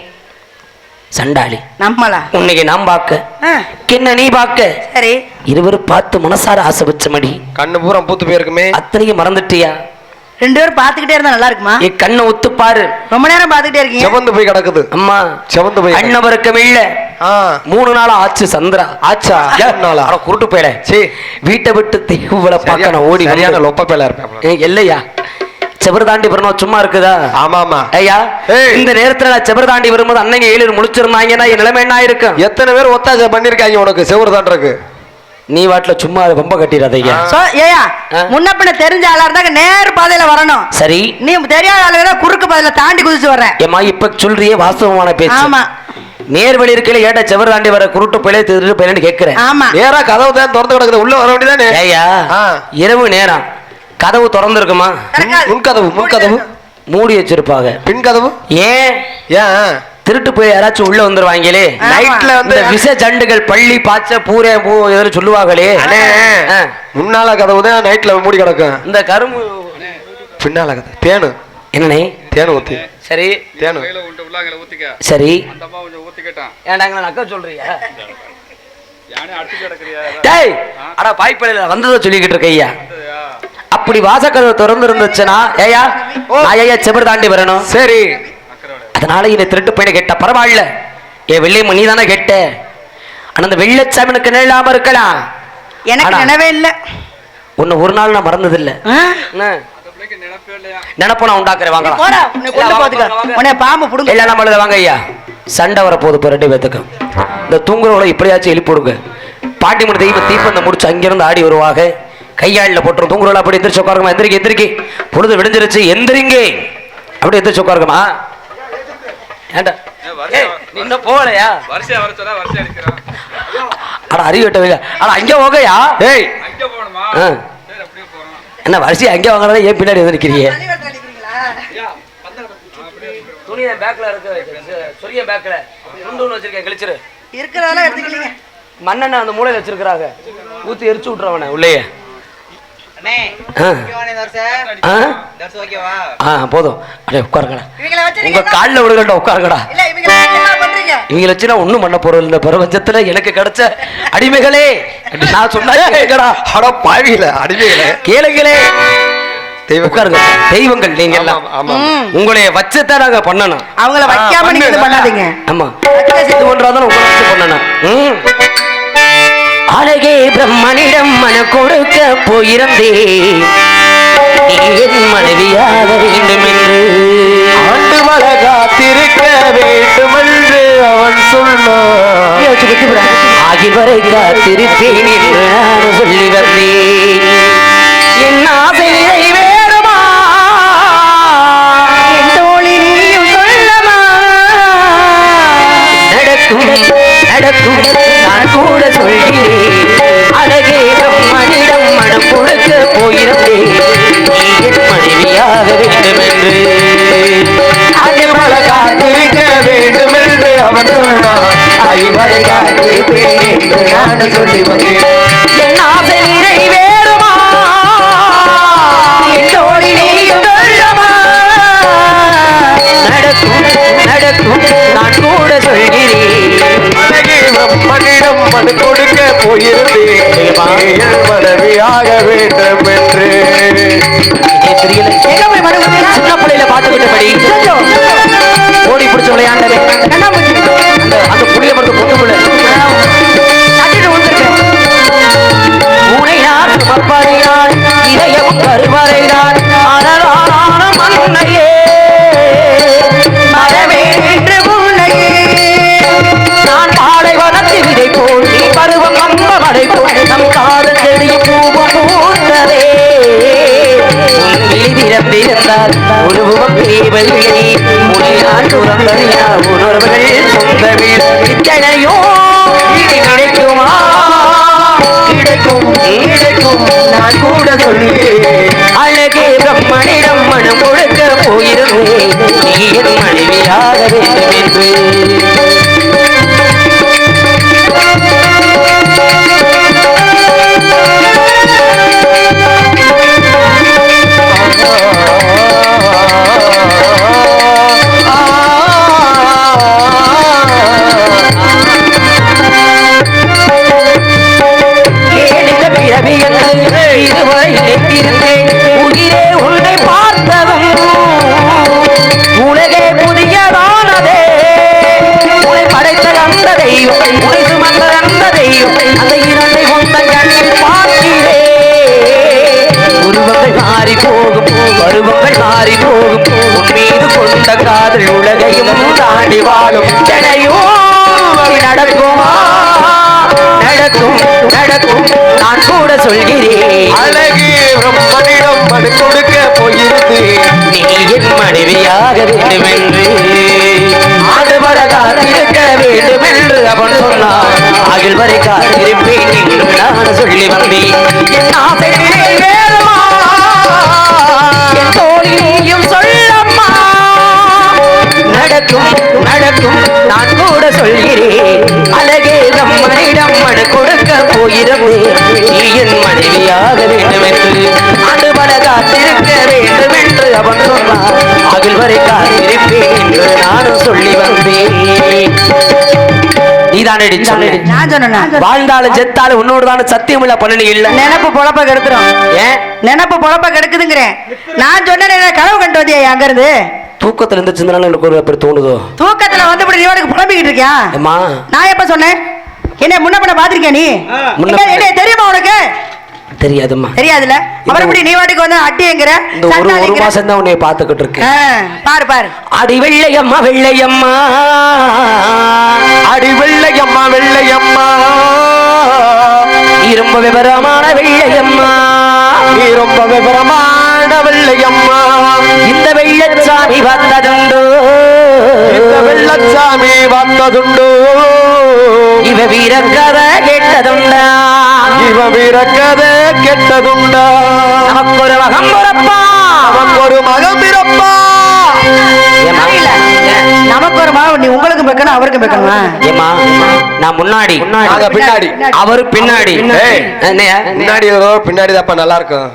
சண்டாளி நம்மளா உன்னைக்கு நாம் பார்க்க என்ன நீ பார்க்க சரி இருவரும் பார்த்து மனசார ஆசை வச்ச மடி கண்ணு பூரா பூத்து போயிருக்குமே அத்தனையும் மறந்துட்டியா? 2 பேரும் பாத்துக்கிட்டே இருந்தா நல்லா இருக்குமா? என் கண்ணை ஒத்து பாரு. ரொம்ப நேரம் பாத்துக்கிட்டே இருக்கீங்க. செவந்து போய் கிடக்குது. அம்மா செவந்து போய் அண்ணவருக்கம் இல்ல. 3 நாள் ஆச்சு சந்திரா. ஆச்சா? நாளா குருட்டு போயிட. சரி வீட்டை விட்டு தேவலை பார்க்க நான் ஓடி சரியான லொப்ப பேல இருப்பேன். இல்லையா செபர் தாண்டி வரணும் சும்மா இருக்குதா? ஆமா ஆமா. ஐயா இந்த நேரத்துல நான் செபர் தாண்டி வரும்போது அன்னைக்கு 7 முடிச்சிருந்தாங்கன்னா என் நிலைமை என்ன இருக்கும்? எத்தனை பேர் ஒத்தாசை பண்ணிருக்காங்க உனக்கு செவரு தாண்டறதுக்கு? நீ வாட்டில சும்மா ரொம்ப கட்டிடாதீங்க. ஏயா முன்ன பின்ன தெரிஞ்ச ஆளா இருந்தா நேர் பாதையில வரணும். சரி நீ தெரியாத ஆளுங்க குறுக்கு பாதையில தாண்டி குதிச்சு வர்ற. ஏமா இப்ப சொல்றியே வாஸ்தவமான பேச்சு. ஆமா நேர் வழி இருக்கையில ஏட்ட செவர் தாண்டி வர குருட்டு பிள்ளை திருட்டு பிள்ளைன்னு கேட்கிறேன். ஆமா நேரா கதவு தான் திறந்து கிடக்குது. உள்ள வர வேண்டியதானே? ஐயா இரவு நேரம் கதவு திறந்து இருக்குமா? முன்கதவு மூடி வச்சிருப்பாங்க. பின் கதவு ஏன் திருட்டு போய் யாராச்சும் உள்ள வந்துருவாங்களே நைட்ல வந்து விஷ ஜண்டுகள் பள்ளி பாய்ச்ச பூரே பூ எதுவும் சொல்லுவாங்களே முன்னால கதவு தான் நைட்ல மூடி கிடக்கும். இந்த கரும்பு பின்னால கதவு தேனு என்னனே தேனு ஊத்தி சரி தேனு சரி ஏன்டாங்க அக்கா சொல்றியா டேய் அட பாய்ப்படையில வந்ததை சொல்லிக்கிட்டு இருக்க ஐயா அப்படி வாசக்கதவு திறந்து இருந்துச்சுன்னா ஏயா நான் ஐயா செபர் தாண்டி வரணும் சரி அதனால இந்த திருட்டு பையனை கேட்ட பரவாயில்ல ஏ வெள்ளையம்மா நீ தானே கேட்ட ஆனா அந்த வெள்ளச்சாமினுக்கு நினைலாம இருக்கலாம் எனக்கு நினைவே இல்ல உன்னை ஒரு நாள் நான் மறந்தது இல்ல நினைப்ப நான் உண்டாக்குறேன் வாங்க பாம்பு புடுங்க எல்லாம் நம்மளது வாங்க ஐயா சண்டை வரப்போகுது இப்போ 2 பேத்துக்கும் இந்த தூங்குறவளை இப்படியாச்சும் எழுப்பி விடுங்க பாட்டி மணி தெய்வ தீப்பந்தம் முடிச்சு அங்கிருந்து ஆடி வருவாங்க கையாளில் போட்டுரும் தூங்குறவளை அப்படி எந்திரிச்சு உட்காருமா எந்திரிக்கி பொழுது விடிஞ்சிருச்சு எந்திரிங்க அப்படி எந்திரிச்சு உட்காருங்கம்மா ஏண்டா இன்னும் போகலையா அட அறிவிட்டவங்க அட அங்கே போகையா ஏய் என்ன வரிசை அங்கே வாங்குறதா ஏன் பின்னாடி எந்திரிக்கிறீங்க துணியை பேக்ல இருக்கு சொரிய பேக்ல துண்டு வச்சிருக்கேன் கிழிச்சிரு இருக்கிறதெல்லாம் எடுத்துக்கலீங்க மண்ணெண்ண அந்த மூலையில வச்சிருக்கிறாங்க ஊத்தி எரிச்சு விட்டுறவன உள்ளேயே போதும் அடே உட்காருங்கடா உங்க காலில் விடுங்கடா உட்காருங்கடா இவங்களை வச்சு நான் ஒண்ணும் பண்ண போறது இந்த பிரபஞ்சத்துல எனக்கு கிடைச்ச அடிமைகளே நான் சொன்னா கேட்கடா அட பாவிகளே அடிமைகளே கேளுங்களே உட்காருங்க தெய்வங்கள் நீங்க எல்லாம் உங்களைய வச்சுதான் நாங்க பண்ணணும் அவங்கள வைக்காம நீங்க இது பண்ணாதீங்க ஆமா இது ஒன்றாதான் உங்களை வச்சு பண்ணணும் அழகே பிரம்மனிடம் மன கொடுக்க போயிருந்தே நீ என் மனைவியாக வேண்டும் என்று ஆண்டு மழை காத்திருக்க வேண்டும் என்று அவன் சொன்னான் ஆகில் வரை காத்திருப்பேன் என்று நான் சொல்லி வந்தேன் என் ஆசை வேறுமா என் தோழி நீயும் சொல்லமா நடக்கும் நடக்கும் நான் கூட சொல்கிறேன் அழகே மனிடம் மனம் கொடுக்க போயிருந்தேன் நீ என் மனைவியாக வேண்டும் என்று ஆண்டு மழை காத்திருக்க வேண்டும் என்று அவன் சொன்னான் ஐவரை காத்திருப்பேன் என்று நான் சொல்லி வந்தேன் என் ஆசை நிறைவேறுமா என் தோழி நீயும் சொல்லமா நடக்கும் நடக்கும் நான் கூட சொல்கிறேன் மனிடம் மனு கொடுக்க போயிருந்தேன் மனைவியாக வேண்டும் என்று தெரியல சின்ன பிள்ளையில பார்த்துக்கிட்டபடி ஓடி பிடிச்ச விளையாண்டது அந்த புளிய மருந்து பொண்ணு பிள்ளை உனை நான் சுமப்பறியான் இதயம் கருவறைதான் அனலான மண்ணையே மரமே என்று முன்னையே நான் பாடை வளர்த்து விதை போல் நீ பருவம் அம்ப வடை போல் நம் காதல் செடியும் பூவம் பூத்ததே திறந்திருந்தால் உருவம் தேவையில்லை உன்னை நான் துறந்தறியா உணர்வுகள் சொந்தமில் இத்தனையோ கிடைக்குமா கிடைக்கும் கிடைக்கும் நான் கூட சொல்கிறேன் அழகே பிரம்மனிடம் மனம் கொடுக்க போயிருந்தேன் நீ என் மனைவியாக வேண்டும் என்று உயிரே உன்னை பார்த்ததும் உலகே புதியதானதே உன்னை படைத்த அந்த தெய்வம் உன்னை சுமந்த அந்த தெய்வம் அந்த இரண்டை கொண்ட கண்ணில் பார்க்கிறே உருவங்கள் மாறி போகும் பருவங்கள் மாறி போகும் உன் மீது கொண்ட காதல் உலகையும் தாண்டி வாழும் எனையோ நடக்குமா நடக்கும் நடக்கும் நான் கூட சொல்கிறேன் அழகே பிரம்மனிடம் மனு கொடுக்க போயிருந்தேன் நீ என் மனைவியாக வேண்டும் என்று ஆண்டு வர காத்திருக்க வேண்டும் என்று அவன் சொன்னான் அகில் வரை காத்திருப்பேன் என்று நான் சொல்லி வந்தேன் என் ஆசை நிறைவேறுமா என் தோழி நீயும் சொல்லம்மா நடக்கும் நடக்கும் நான் கூட சொல்கிறேன் அழகே நம்மனிடம் மனு கொடுக்க போயிருந்தேன் நீ என் மனைவியாக வேண்டும் என்று ஆண்டு வாழ காத்திருக்க வேண்டும் என்று அவன் சொன்னான். மகிழ்வரை காத்திருப்பேன் என்று நானும் சொல்லி வந்தேன். நீதானடி சொன்ன. நான் சொன்னேன். வாழ்ந்தாலும் செத்தாலும் உன்னோடு தானே சத்தியம் இல்ல பண்ணி இல்ல. நினைப்பு பொழப்ப கெடுத்துரும். ஏன் நினைப்பு பொழப்ப கெடுக்குதுங்கிறேன். நான் சொன்னேன் கனவு கண்டு வந்தியா அங்க இருந்து. தூக்கத்துல இருந்துச்சுனால எனக்கு ஒரு அப்படி தோணுதோ. தூக்கத்துல வந்து இப்படி நீ புலம்பிக்கிட்டு இருக்கியா? அம்மா நான் எப்ப சொன்னேன்? என்ன முன்ன பண்ண பாத்திருக்கியா நீ? என்ன தெரியுமா உனக்கு? தெரியாதும்மா. தெரியாதுல. அப்புறம் இப்படி நீ வாட்டுக்கு வந்து அட்டிங்கிற. இந்த ஒரு மாசம் தான் உன்னை பாத்துக்கிட்டு இருக்கேன். பாரு பாரு. அடி வெள்ளையம்மா வெள்ளையம்மா, அடி வெள்ளையம்மா வெள்ளையம்மா, நீ ரொம்ப விவரமான வெள்ளையம்மா, நீ ரொம்ப விவரமான வெள்ளையம்மா. இந்த வெள்ளச்சாமி வந்ததுண்டோ, இந்த வெள்ளச்சாமி வந்ததுண்டோ, இவ வீரக்கதை கேட்டதுண்டா, இவ வீரக்கதை கெட்டதுண்டா. நமக்கு ஒரு மகம் பிறப்பா, நமக்கு ஒரு மகம் பிறப்பா. நமக்கு ஒரு மகன். நீ உங்களுக்கு வைக்கணும் அவருக்கு வைக்கணுமா? ஏமா நான் முன்னாடி பின்னாடி அவரு பின்னாடி. முன்னாடி பின்னாடி தாப்பா நல்லா இருக்கும்.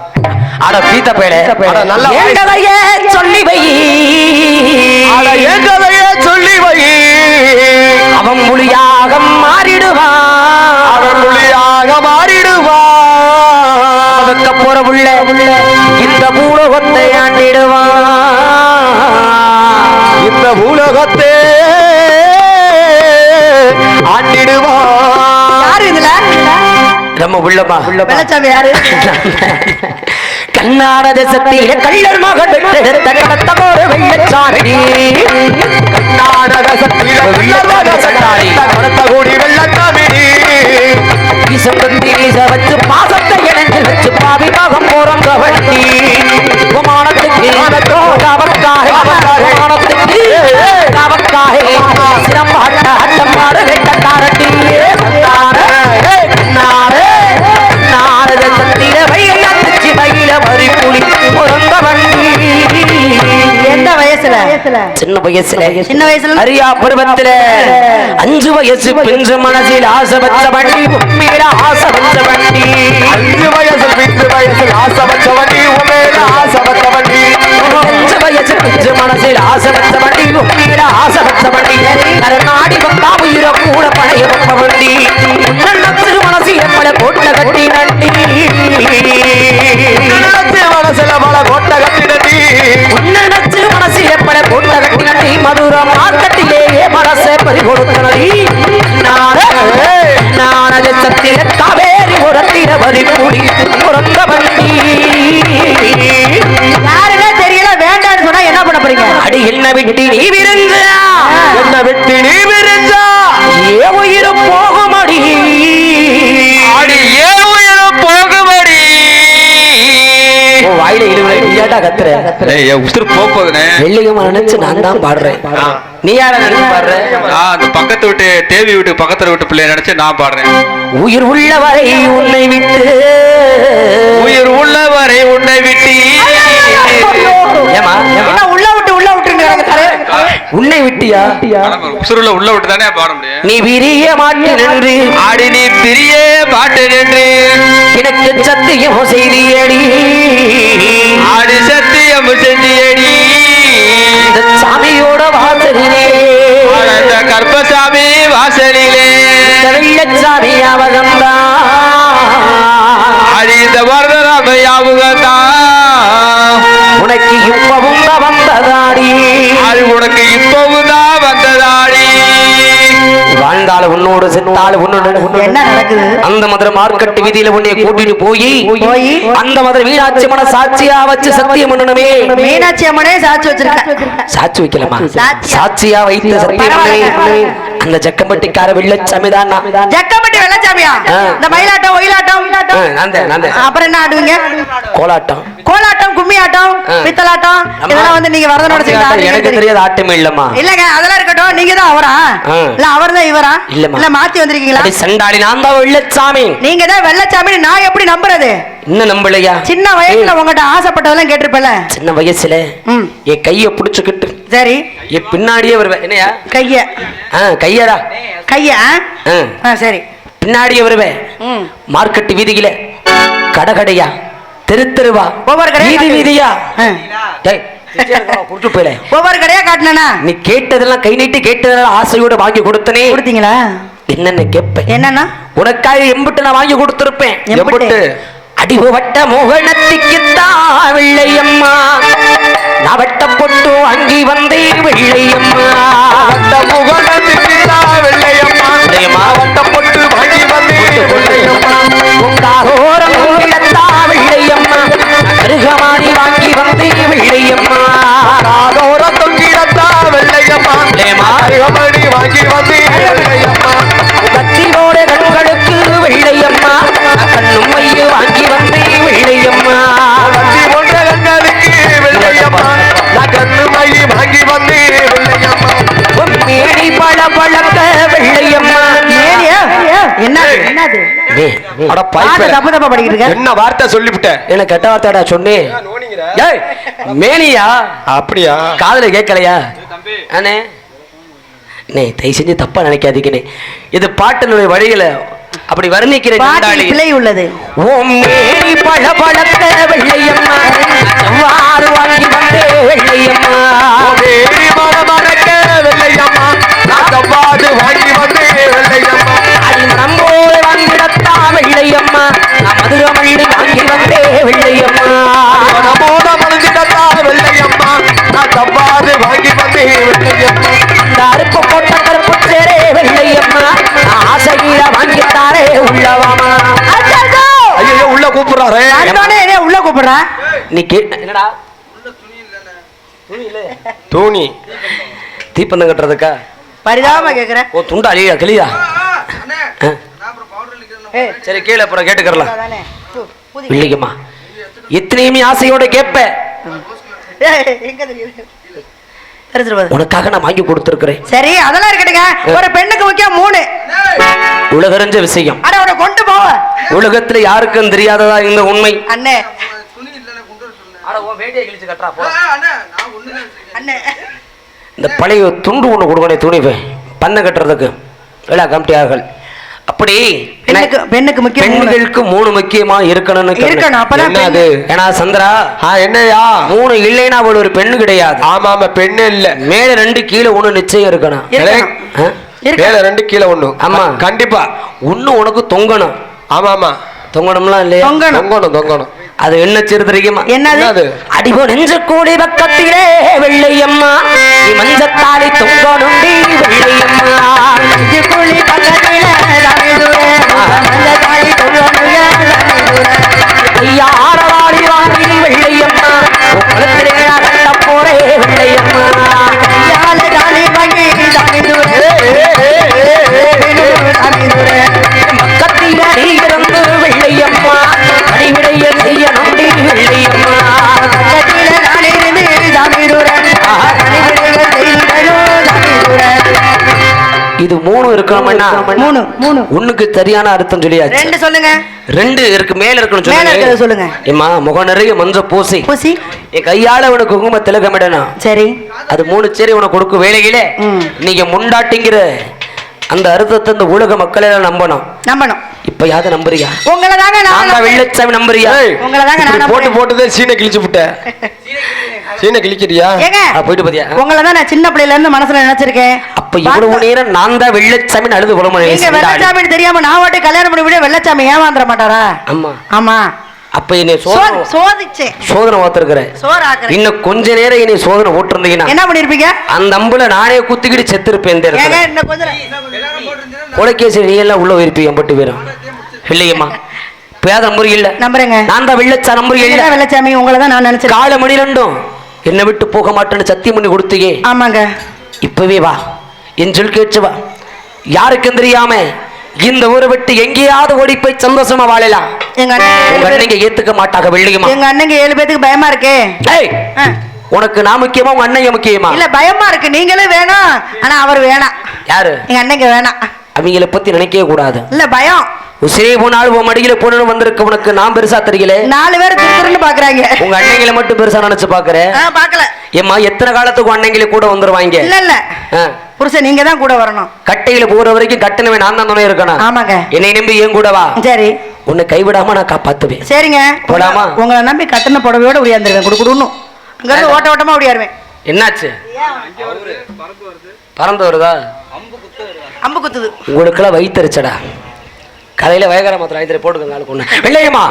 அட பீத்த பேட நல்லா சொல்லி வை, ஏங்கதையே சொல்லி வை. அவன் மொழியாக மாறிடுவான், அவன் மொழியாக மாறிடுவான். அவக்க போற உள்ள இந்த பூலோகத்தை ஆண்டிடுவான், இந்த பூலோகத்தை ஆண்டிடுவான். யாரு இதுல? நம்ம உள்ளமா வெள்ளச்சாமி யாரு? கண்ணாட தேசத்திலே கள்ளர் மகன் வெட்டெடுத்த கடத்த ஒரு வெள்ளச்சாமி, கண்ணாட தேசத்திலே கள்ளர் மகன் கடத்த கூடி வெள்ளச்சாமி. வச்சு பாசத்தை இணைஞ்சில் வச்சு பாவி மகம் போறோம் கவட்டி விமானத்துக்கு சிரம்பாட்ட அட்டம் மாறு வெட்டக்காரட்டி எந்த வயசுல? சின்ன வயசுல. சின்ன வயசுல அரியா பருவத்துல 5 வயசு பிஞ்சு மனசில் ஆசை வச்ச வண்டி, உண்மையில ஆசை வச்ச வண்டி. 5 வயசு பிஞ்சு வயசில் ஆசை வச்ச வண்டி, உண்மையில ஆசை வச்ச வண்டி. 5 வயசு பிஞ்சு மனசில் ஆசை வச்ச வண்டி, உண்மையில ஆசை வச்ச வண்டி. நாடி வந்தா உயிர கூட பழைய வந்த வண்டி, சிறு மனசில் பல கோட்டை கட்டி நண்டி, மனசுல பல கோட்டை கட்டி நண்டி, உன்னச்சு மனசில் பல கோட்டை கட்டி நண்டி. மதுர மார்க்கெட்டிலேயே மனசை பறி கொடுத்தனடி, நானது சத்திர காவேரி உரத்திர வரி கூடி உறந்த வண்டி. யாருமே தெரியல. வேண்டான்னு சொன்னா என்ன பண்ண போறீங்க? அடி என்ன விட்டு நீ விருந்தா, என்ன விட்டு நீ விரிஞ்சா, ஏ உயிர் போகுமடி, அடி ஏ உயிர் போகுமடி. வாயில இழுவிடா கத்துற. உசுறு போகுதுனே. வெள்ளிகமா நினைச்சு நான் தான் பாடுறேன். நீ யார நினைச்சு பாடுற? அந்த பக்கத்து விட்டு தேவி விட்டு பக்கத்துல விட்டு பிள்ளைய நினைச்சு நான் பாடுறேன். உயிர் உள்ளவரை உன்னை விட்டு, உயிர் உள்ளவரை உன்னை விட்டு. ஏமா உள்ள விட்டு உன்னை விட்டியா? உசுருல உள்ள விட்டு தானே பாட முடியும். நீ விரிய மாட்டு நின்று ஆடி நீ பிரிய பாட்டு நின்று எனக்கு சத்தியம் செய்தியடி, ஆடி சத்தியம் செஞ்சியடி. இந்த சாமியோட வாசலிலே, இந்த கற்பசாமி வாசலிலே வெள்ளச்சாமி அவகம்தான், ஆடி இந்த வரதராம யாபகம்தான். உனக்கு இப்பவும் வந்ததாடி, அது உனக்கு இப்பவும் தான் வந்ததாடி. வாழ்ந்தாலும் உன்னோடு செத்தாலும் உன்னோடு. என்ன நடக்குது? அந்த மதுரை மார்க்கெட் வீதியில உன்னை கூட்டிட்டு போய் அந்த மதுரை மீனாட்சி அம்மனை சாட்சியா வச்சு சத்தியம் பண்ணணுமே. மீனாட்சி அம்மனே சாட்சி வச்சிருக்க. சாட்சி வைக்கலாமா? சாட்சி. சாட்சியா வைத்து சத்தியம் பண்ணி அந்த ஜக்கம்பட்டிக்கார வெள்ளச்சாமி தான். ஜக்கம்பட்டி வெள்ளச்சாமியா? இந்த மயிலாட்டம் ஒயிலாட்டம் அப்புறம் என்ன ஆடுவீங்க? கோலாட்டம், கோலாட்டம், கும்மி ஆட்டம், பித்தலாட்டம், இதெல்லாம் வந்து நீங்க வரதனோட சேர்ந்து. எனக்கு தெரியாத ஆட்டமே இல்லம்மா. இல்லங்க அதெல்லாம் இருக்கட்டும். நீங்க தான் அவரா? இல்ல அவர் தான் இவரா? இல்ல மாத்தி வந்திருக்கீங்களா? சண்டாளி நான் தான் வெள்ளச்சாமி. நீங்க தான் வெள்ளச்சாமி. நான் எப்படி நம்புறது? இன்னும் நம்பலையா? சின்ன வயசுல உங்ககிட்ட ஆசைப்பட்டதெல்லாம் கேட்டிருப்பல. சின்ன வயசுல என் கைய புடிச்சுக்கிட்டு சரி என் பின்னாடியே வருவேன். என்னையா கைய? கையடா கைய. சரி பின்னாடியே வருவேன். மார்க்கெட் வீதியில கடகடையா தெரு தெருவா ஒவ்வொரு கடையா வீதி வீதியா ஒவ்வொரு கடையா காட்டினா நீ கேட்டதெல்லாம் கை நீட்டி கேட்டதெல்லாம் ஆசையோட வாங்கி கொடுத்தனே. கொடுத்தீங்களா? என்னன்னு கேட்பேன். என்னன்னா உனக்காக எம்பிட்டு நான் வாங்கி கொடுத்திருப்பேன். எம்பிட்டு அடிவட்ட மோகனத்துக்குத்தான் வெள்ளையம்மா நான் வட்ட பொட்டு வாங்கி வந்தே வெள்ளையம்மா. வட்ட முகனத்துக்குத்தான் வெள்ளையம்மா வட்ட பொட்டு வாங்கி வந்தே வெள்ளையம்மா. உங்காரோரம் கிடத்தா வெள்ளையம்மா கருகமாடி வாங்கி வந்தே வெள்ளையம்மா. ஆரோரம் தொங்கிடத்தா வெள்ளையம்மா கருகமாடி வாங்கி வந்தே வெள்ளையம்மா. கத்தியோட கண்களுக்கு வெள்ளையம்மா கண்ணும் மைய வாங்கி வந்தே வெள்ளையம்மா. கத்தி போன்ற கண்களுக்கு வெள்ளையம்மா கண்ணு மைய வாங்கி வந்தே வெள்ளையம்மா. மேடி பழ பழக்க வெள்ளையம்மா. என்ன வார்த்தை சொல்லிவிட்ட? என்ன கெட்ட வார்த்தைடா சொன்னேன். மேனியா? அப்படியா? காதுல கேட்கலையா? அண்ணே தயவு செஞ்சு தப்பா நினைக்காதீங்கண்ணே. இது பாட்டினுடைய வழியில அப்படி வர்ணிக்கிற பிழை உள்ளது. ஓம் மேனி பழ பழக்க வெள்ளையம்மா வாரு வாங்கி வந்தே வெள்ளையம்மா. மேனி பழ பழக்க வெள்ளையம்மா வாரு வாங்கி வந்தே வெள்ளையம்மா. அடி நம்போடு வாங்கிடத்தா வெள்ளையம்மா நான் மதுரை மல்லி வாங்கி வந்தே வெள்ளையம்மா. நம்போட மலர்ந்திடத்தா வெள்ளையம்மா நான் தவ்வாது வாங்கி வந்தே வெள்ளையம்மா. அந்த அருப்பு போட்ட கருப்பு சேரே வெள்ளையம்மா ஆசையில வாங்கித்தாரே உள்ளவாமா. ஐயோ உள்ள கூப்பிடுறாரு. உள்ள கூப்பிடுறா. நீ என்னடா தூணி தீப்பந்தம் கட்டுறதுக்கா? பரிதாபமா கேக்குற. ஓ துண்டா அழியா கிளியா? சரி கீழே அப்புறம் கேட்டுக்கலாம். இல்லைங்கம்மா எத்தனையுமே ஆசையோட கேட்ப. உனக்காக நான் வாங்கி கொடுத்திருக்கிறேன். சரி அதெல்லாம் இருக்கட்டுங்க. ஒரு பெண்ணுக்கு முக்கியம் 3 உலகறிஞ்ச விஷயம். அட அவனை கொண்டு போவ. உலகத்துல யாருக்கும் தெரியாததா இந்த உண்மை. அண்ணே இந்த பழைய துண்டு ஒண்ணு கொடுக்கணும் துணிவை பண்ண கட்டுறதுக்கு எல்லா கமிட்டியார்கள். அப்படி பெண்ணுக்கு முக்கியம் பெண்களுக்கு 3 முக்கியமா இருக்கணும்னு ஏன்னா சந்திரா என்னையா 3 இல்லைன்னா அவள் ஒரு பெண்ணு கிடையாது. ஆமா ஆமா பெண்ணு இல்ல. மேல 2 கீழே 1 நிச்சயம் இருக்கணும். மேல 2 கீழே 1. ஆமா கண்டிப்பா. ஒண்ணு உனக்கு தொங்கணும். ஆமா ஆமா தொங்கணும்லாம் இல்லையா? தொங்கணும். அது என்ன சிறுதரிக்குமா? என்னது? அடிபோ நெஞ்ச கூடி பக்கத்திலே வெள்ளையம்மா மஞ்சத்தாளி தொங்கணும் வெள்ளையம்மா. கூலி பக்கத்திலே மஞ்சத்தாளி ஐயா ஆரவாடி வாங்கி வெள்ளையம்மா கழுத்திலே கட்ட போறே வெள்ளையம்மா. பக்கத்திலே நீ இருந்து வெள்ளையம்மா அடிவிடைய செய்ய நம்பி வெள்ளையம்மா. இது 3 இருக்கணும்னா 3 ஒண்ணுக்கு சரியான அர்த்தம் சொல்லியாச்சு. 2 சொல்லுங்க. 2 இருக்கு மேல இருக்கணும் சொல்லுங்க. ஏமா முகம் நிறைய மஞ்சள் பூசி என் கையால உனக்கு குங்கும திலகமிடணும். சரி அது 3 சரி உனக்கு கொடுக்க வேலையில நீங்க முண்டாட்டிங்கிற அந்த அர்த்தத்தை இந்த உலக மக்களை நம்பணும். இப்ப யாத நம்புறியா? உங்களை தாங்க நான் வெள்ளச்சாமி நம்புறியா? உங்களை தாங்க நான் போட்டு போட்டுதே சீனை கிழிச்சு விட்ட. சீனை கிழிக்கிறியா? போயிட்டு பாத்தியா? உங்களை தான் நான் சின்ன பிள்ளையில இருந்து மனசுல நினைச்சிருக்கேன். அப்ப இவ்வளவு நேரம் நான் தான் வெள்ளச்சாமி அழுது புலம்புறேன். நீங்க வெள்ளச்சாமி தெரியாம நான் வாட்டி கல்யாணம் பண்ணி விட வெள்ளச்சாமி ஏமாந்துட மாட்டாரா? ஆமா ஆமா. அப்ப என்னை சோதிச்சேன். சோதனை ஓத்துறேன். இன்னும் கொஞ்ச நேரம் என்னை சோதனை ஓட்டுருந்தீங்கன்னா என்ன பண்ணிருப்பீங்க? அந்த அம்புல நானே குத்திக்கிட்டு செத்துருப்பேன். கொலைக்கேசி நீ எல்லாம் உள்ள போயிருப்பீங்க. எம்பட்டு பேரும் இல்லையம்மா பேத நம்புறீங்க இல்ல? நம்புறேங்க. நான் தான் வெள்ளச்சா நம்புறீங்க இல்ல? வெள்ளச்சாமி உங்களை தான் நான் நினைச்சேன். கால மணி 2 என்னை விட்டு போக மாட்டேன்னு சத்தியம் பண்ணி கொடுத்தீங்க. ஆமாங்க. இப்பவே வா என் சொல் கேட்டு வா. யாருக்கும் தெரியாம இந்த ஊரை விட்டு எங்கேயாவது ஓடி போய் சந்தோஷமா வாழலாம். எங்க அண்ணங்க ஏத்துக்க மாட்டாங்க வெள்ளையம்மா. எங்க அண்ணங்க 7 பேத்துக்கு பயமா இருக்கு. உனக்கு நான் முக்கியமா உங்க அண்ணங்க முக்கியமா? இல்ல பயமா இருக்கு. நீங்களே வேணும் ஆனா அவர் வேணாம். யாரு? எங்க அண்ணங்க வேணாம். அவங்கள பத்தி நினைக்கவே கூடாது. இல்ல பயம். உசிரே போனாலும் உன் மடியில போன வந்திருக்க உனக்கு நான் பெருசா தெரியல. 4 பேர் திருக்குறன்னு பாக்குறாங்க. உங்க அண்ணங்களை மட்டும் பெருசா நினைச்சு பாக்குறேன். பாக்கல. ஏம்மா எத்தனை காலத்துக்கு அண்ணங்களை கூட வந்துருவாங்க? இல்ல இல்ல புருஷன் நீங்க தான் கூட வரணும். கட்டையில போற வரைக்கும் கட்டணவே நான் தான் துணை இருக்கணும். ஆமாங்க. என்னை நம்பி ஏன் கூட வா. சரி உன்னை கைவிடாம நான் காப்பாத்துவேன். சரிங்க. போடாமா? உங்களை நம்பி கட்டண புடவையோட ஓடியாந்துருவேன். குடுக்குடுன்னு அங்க ஓட்ட ஓட்டமா ஓடியாருவேன். என்னாச்சு? பறந்து வருதா? அம்பு குத்துது. உங்களுக்கெல்லாம் வயிற்றுச்சடா. கதையில வயகார மாத்திரம் ஐந்து போட்டுக்கொண்டு வெள்ளையம்மா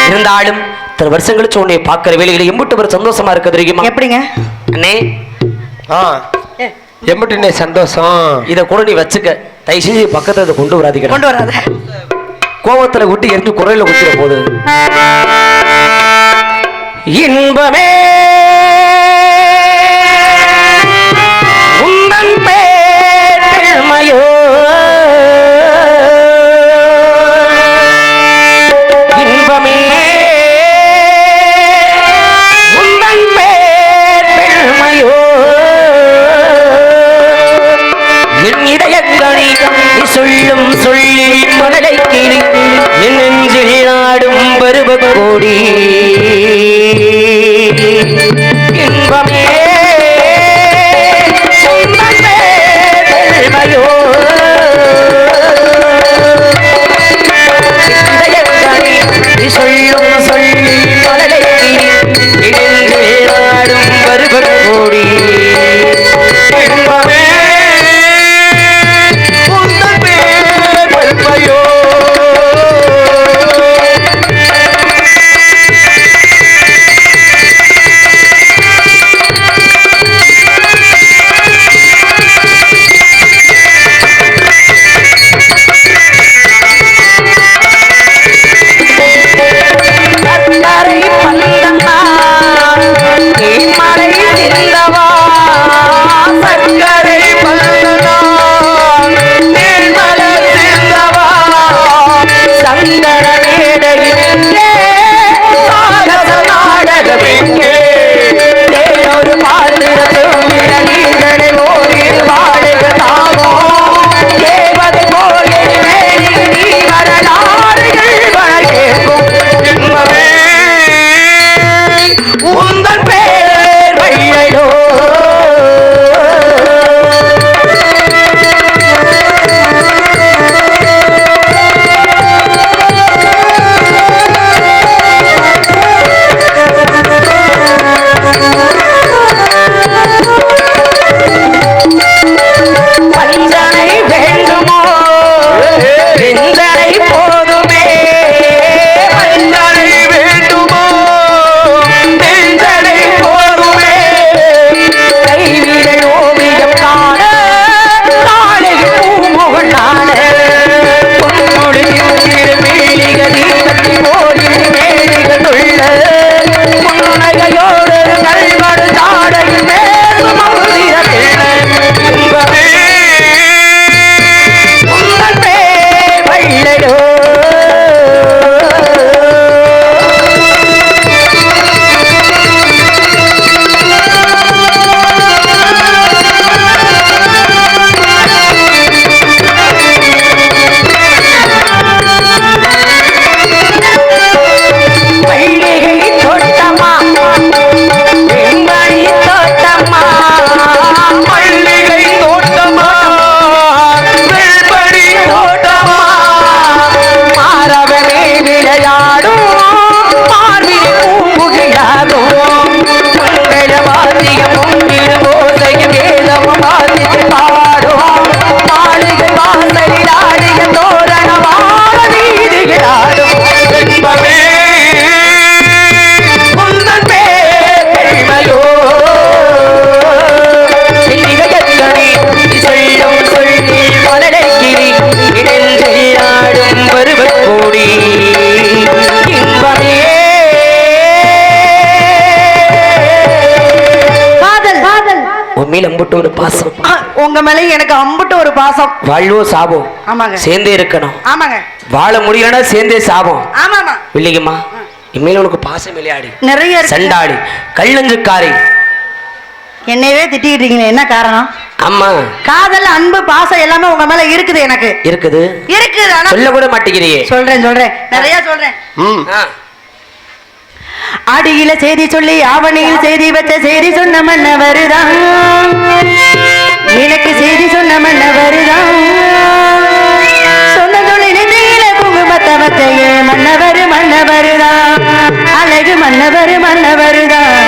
இருந்தாலும் இத்தனை வருஷம் கழிச்சு உன்னை பார்க்கிற வேலைகளை எம்பிட்டு பேர் சந்தோஷமா இருக்க தெரியுமா? எப்படிங்க அண்ணே? எம்பிட்டு சந்தோஷம். இதை கூட நீ வச்சுக்க. தயவு செஞ்சு பக்கத்தை கொண்டு வராதிக்க. கொண்டு வராத. கோபத்துல விட்டு எரிஞ்சு குறையில குத்திர போது இன்பமே உந்தன் பேர்மையோ இன்பமே உந்தன் பேர்மையோ என் இதயங்களை சொல்லும் சொல்லி மனதை கிளி என் நெஞ்சில் ஆடும் பருவ கோடி இன்பமே பெருமையோ சொல்லும் சொல்லி மனதை கிளி என் நெஞ்சில் ஆடும் பருவ கோடி இன்பமே ஒரு பாசம் உங்க மேல எனக்கு அம்புட்டு ஒரு பாசம். வாழ்வோ சாபம். ஆமாங்க. சேர்ந்தே இருக்கணும். ஆமாங்க. வாழ முடியலன்னா சேர்ந்தே சாபம். ஆமாமா. இல்லைங்கம்மா இனிமேல் உனக்கு பாசம் விளையாடி நிறைய சண்டாடி கள்ளஞ்சுக்காரி என்னையவே திட்டிக்கிட்டு இருக்கீங்க. என்ன காரணம்? அம்மா காதல் அன்பு பாசம் எல்லாமே உங்க மேல இருக்குது. எனக்கு இருக்குது இருக்குது. ஆனா சொல்ல கூட மாட்டேங்கிறியே. சொல்றேன் நிறைய சொல்றேன். அடியில செய்தி சொல்லி ஆவணியில் செய்தி வச்ச செய்தி சொன்ன மன்ன வருதான். எனக்கு செய்தி சொன்ன மன்ன வருதான். சொன்ன தொழில் குங்குமத்த வச்ச மன்னவர் மன்னவருதான்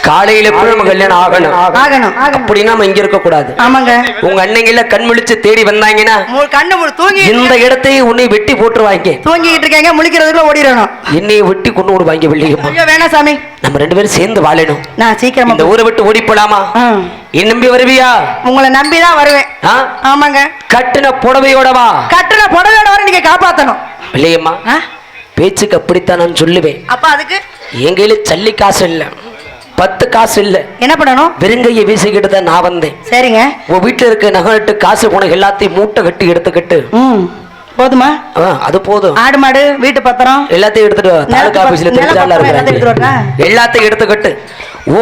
காலையில நம்ம கல்யாணம் ஆகணும் ஆகணும் அப்படின்னா நம்ம இங்க இருக்க கூடாது. ஆமாங்க. உங்க அன்னைங்கள கண் முழிச்சு தேடி வந்தாங்கன்னா கண்ணு தூங்கி இந்த இடத்தை உன்னை வெட்டி போட்டுருவாங்க. தூங்கிட்டு இருக்காங்க, முழிக்கிறதுக்குள்ள ஓடிடணும். என்னைய வெட்டி கொண்டு விடுவாங்க வெள்ளியம்மா. ஐயோ வேணாம் சாமி, நம்ம ரெண்டு பேரும் சேர்ந்து வாழணும். நான் சீக்கிரமா இந்த ஊரை விட்டு ஓடி போலாமா? என் நம்பி வருவியா? உங்களை நம்பிதான் வருவேன். ஆமாங்க. கட்டுன புடவையோடவா? கட்டுன புடவையோட வர நீங்க காப்பாத்தணும் வெள்ளியம்மா. பேச்சுக்கு அப்படித்தான் நான் சொல்லுவேன். அப்ப அதுக்கு என் கையில சல்லி காசு இல்ல, 10 காசு இல்ல. என்ன பண்ணணும்? வெறுங்கையை வீசிக்கிட்டு தான் நான் வந்தேன். சரிங்க. உன் வீட்டுல இருக்க நகட்டு காசு போன எல்லாத்தையும் மூட்டை கட்டி எடுத்துக்கிட்டு போதுமா? அது போதும். ஆடு மாடு வீட்டு பத்திரம் எல்லாத்தையும் எடுத்துட்டு தாலுகா ஆபீஸ்ல தெரிஞ்சால எல்லாத்தையும் எடுத்துக்கிட்டு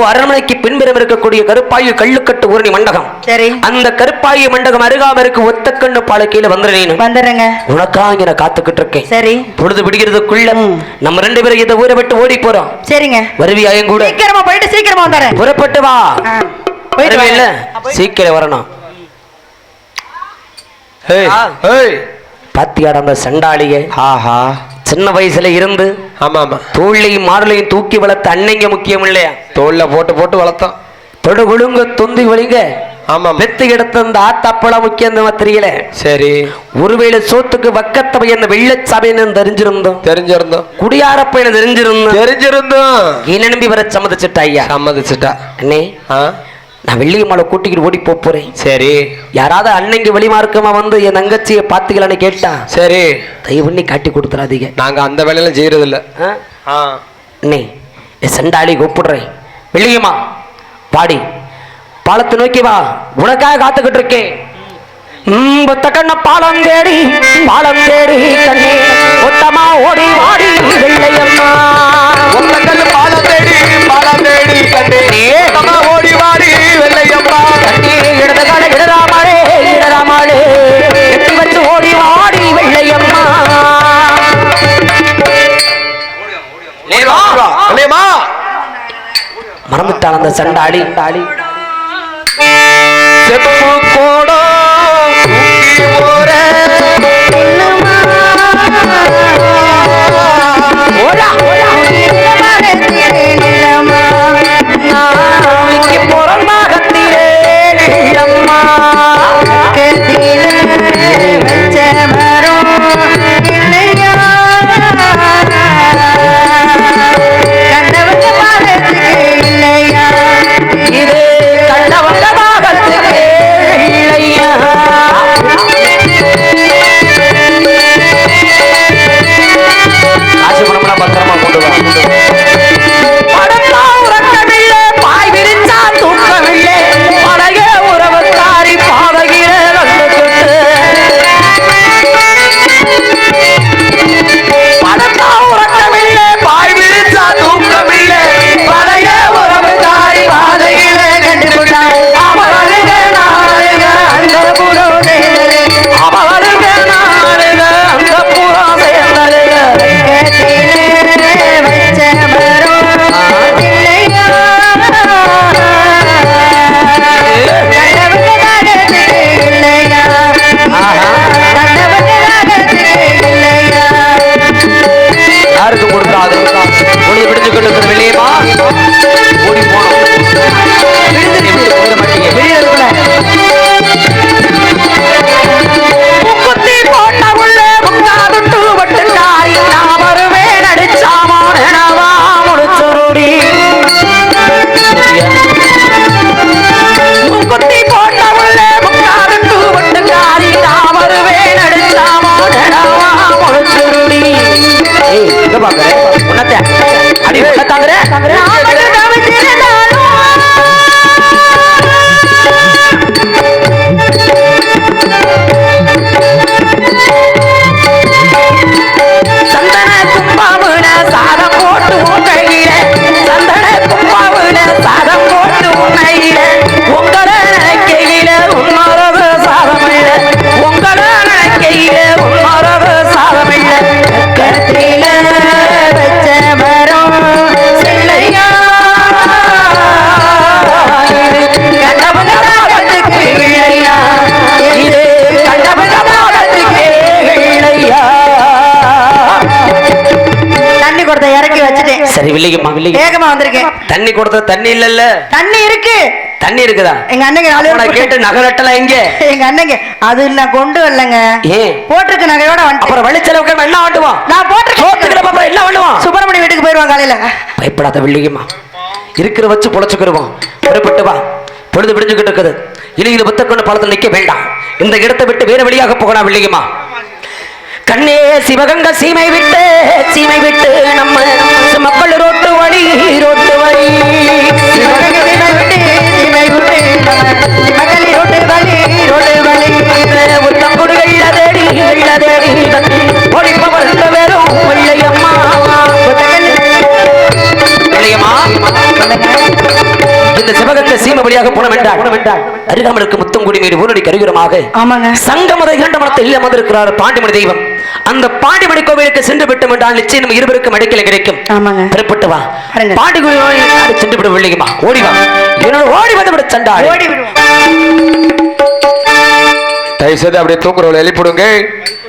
அரண்மனைக்கு பின்புறம் இருக்கக்கூடிய கருப்பாயு கள்ளுக்கட்டு ஊரணி மண்டபம். சரி. அந்த கருப்பாயு மண்டபம் அருகாம இருக்கு ஒத்தக்கண்ணு பாலக்கையில வந்துடுறேன். உனக்காக இங்க நான் காத்துக்கிட்டு இருக்கேன். சரி. பொழுது விடுகிறதுக்குள்ள நம்ம ரெண்டு பேரும் இந்த ஊரை விட்டு ஓடி போறோம். சரிங்க. வருவியா என் கூட? சீக்கிரமா போயிட்டு சீக்கிரமா வந்துடுறேன். புறப்பட்டு வா. இல்ல சீக்கிரம் வரணும். பாத்தியாட அந்த சண்டாளிய சின்ன வயசுல இருந்து தோல்லையும் மாடலையும் தூக்கி வளர்த்த அன்னைங்க முக்கியம் இல்லையா? தோல்ல போட்டு போட்டு வளர்த்தோம். தொடு குழுங்க தொந்தி வலிங்க. ஆமா. வெத்து எடுத்த அந்த ஆத்தாப்பழம் முக்கியம் தெரியல. சரி. ஒருவேளை சோத்துக்கு வக்கத்தவை என்ன வெள்ளச்சாமின்னு தெரிஞ்சிருந்தோம். குடியாரப்பையில தெரிஞ்சிருந்தோம். என்ன நம்பி வர சம்மதிச்சுட்டா ஐயா? சம்மதிச்சுட்டா அண்ணே. நான் வெள்ளியம்மாளை கூட்டிக்கிட்டு ஓடி போறேன். சரி. யாராவது அன்னைக்கு வெளிமார்க்கமா வந்து என் தங்கச்சியை பாத்துக்கலான்னு கேட்டா சரி தயவு பண்ணி காட்டி கொடுத்துறாதீங்க. நாங்க அந்த வேலையெல்லாம் செய்யறது இல்ல. அண்ணே என் சண்டாளி கூப்பிடுறேன். வெள்ளியம்மா பாடி பாலத்தை நோக்கி வா, உனக்காக காத்துக்கிட்டு இருக்கேன். கண்ண பாலம் தேடி கண்ணே ஒத்தமா ஓடி வாடி வெள்ளையம்மா. ஒத்தக்கண்ணு பாலம் தேடி கண்ணே ஓடி வாடி வெள்ளையம்மா. கண்ணே இடது கால இடராமாளே எட்டி வச்சு ஓடி வாடி வெள்ளையம்மா. மறந்துட்டான் அந்த சண்டாளி. செப்பு கோடம் சரி வில்லிங்கம்மா வேகமா வந்திருக்கேன். தண்ணி கொடுத்த தண்ணி இல்லல்ல? தண்ணி இருக்கு. தண்ணி இருக்குதா? எங்க அண்ணங்க கேட்டு நகை நட்டலாம் எங்க? எங்க அண்ணங்க அது நான் கொண்டு வரலங்க. ஏன் போட்டிருக்க நகையோட வந்து அப்புறம் வழிச்செலவுக்கு என்ன வாண்டுவான்? நான் போட்டிருக்கேன் என்ன வாண்டுவான்? சுப்பிரமணிய வீட்டுக்கு போயிருவான் காலையில. பயப்படாத வில்லிங்கம்மா, இருக்கிற வச்சு பொழைச்சுக்கிடுவோம். புறப்பட்டு வா, பொழுது விடிஞ்சுக்கிட்டு இருக்குது. இலையில புத்த கொண்டு பழத்தில் நிக்க வேண்டாம். இந்த இடத்தை விட்டு வேற வழியாக போகலாம் வில்லிங்கம்மா. கண்ணே சிவகங்க சீமை விட்டு நம்ம மக்கள் ரோட்டு வழி இந்த சிவகங்கை சீமை வழியாக போனோம் என்றால் அருகாமலுக்கு முத்தங்குடி மீது ஊரடி கருகுரமாக சங்கமத இரண்டு மனத்தில் இல்ல வந்திருக்கிறார் பாண்டிமணி தெய்வம். அந்த பாண்டிமணி கோவிலுக்கு சென்று விட்டோம் என்றால் நிச்சயம் இருவருக்கும் அடைக்கல கிடைக்கும். பெறப்பட்டு வா, பாண்டி கோவில் சென்று விட வில்லையுமா, ஓடி வா, என்னோட ஓடி வந்து விட சண்டா. தயவு செய்து அப்படியே தூக்குறவங்களை எழுப்பிடுங்க.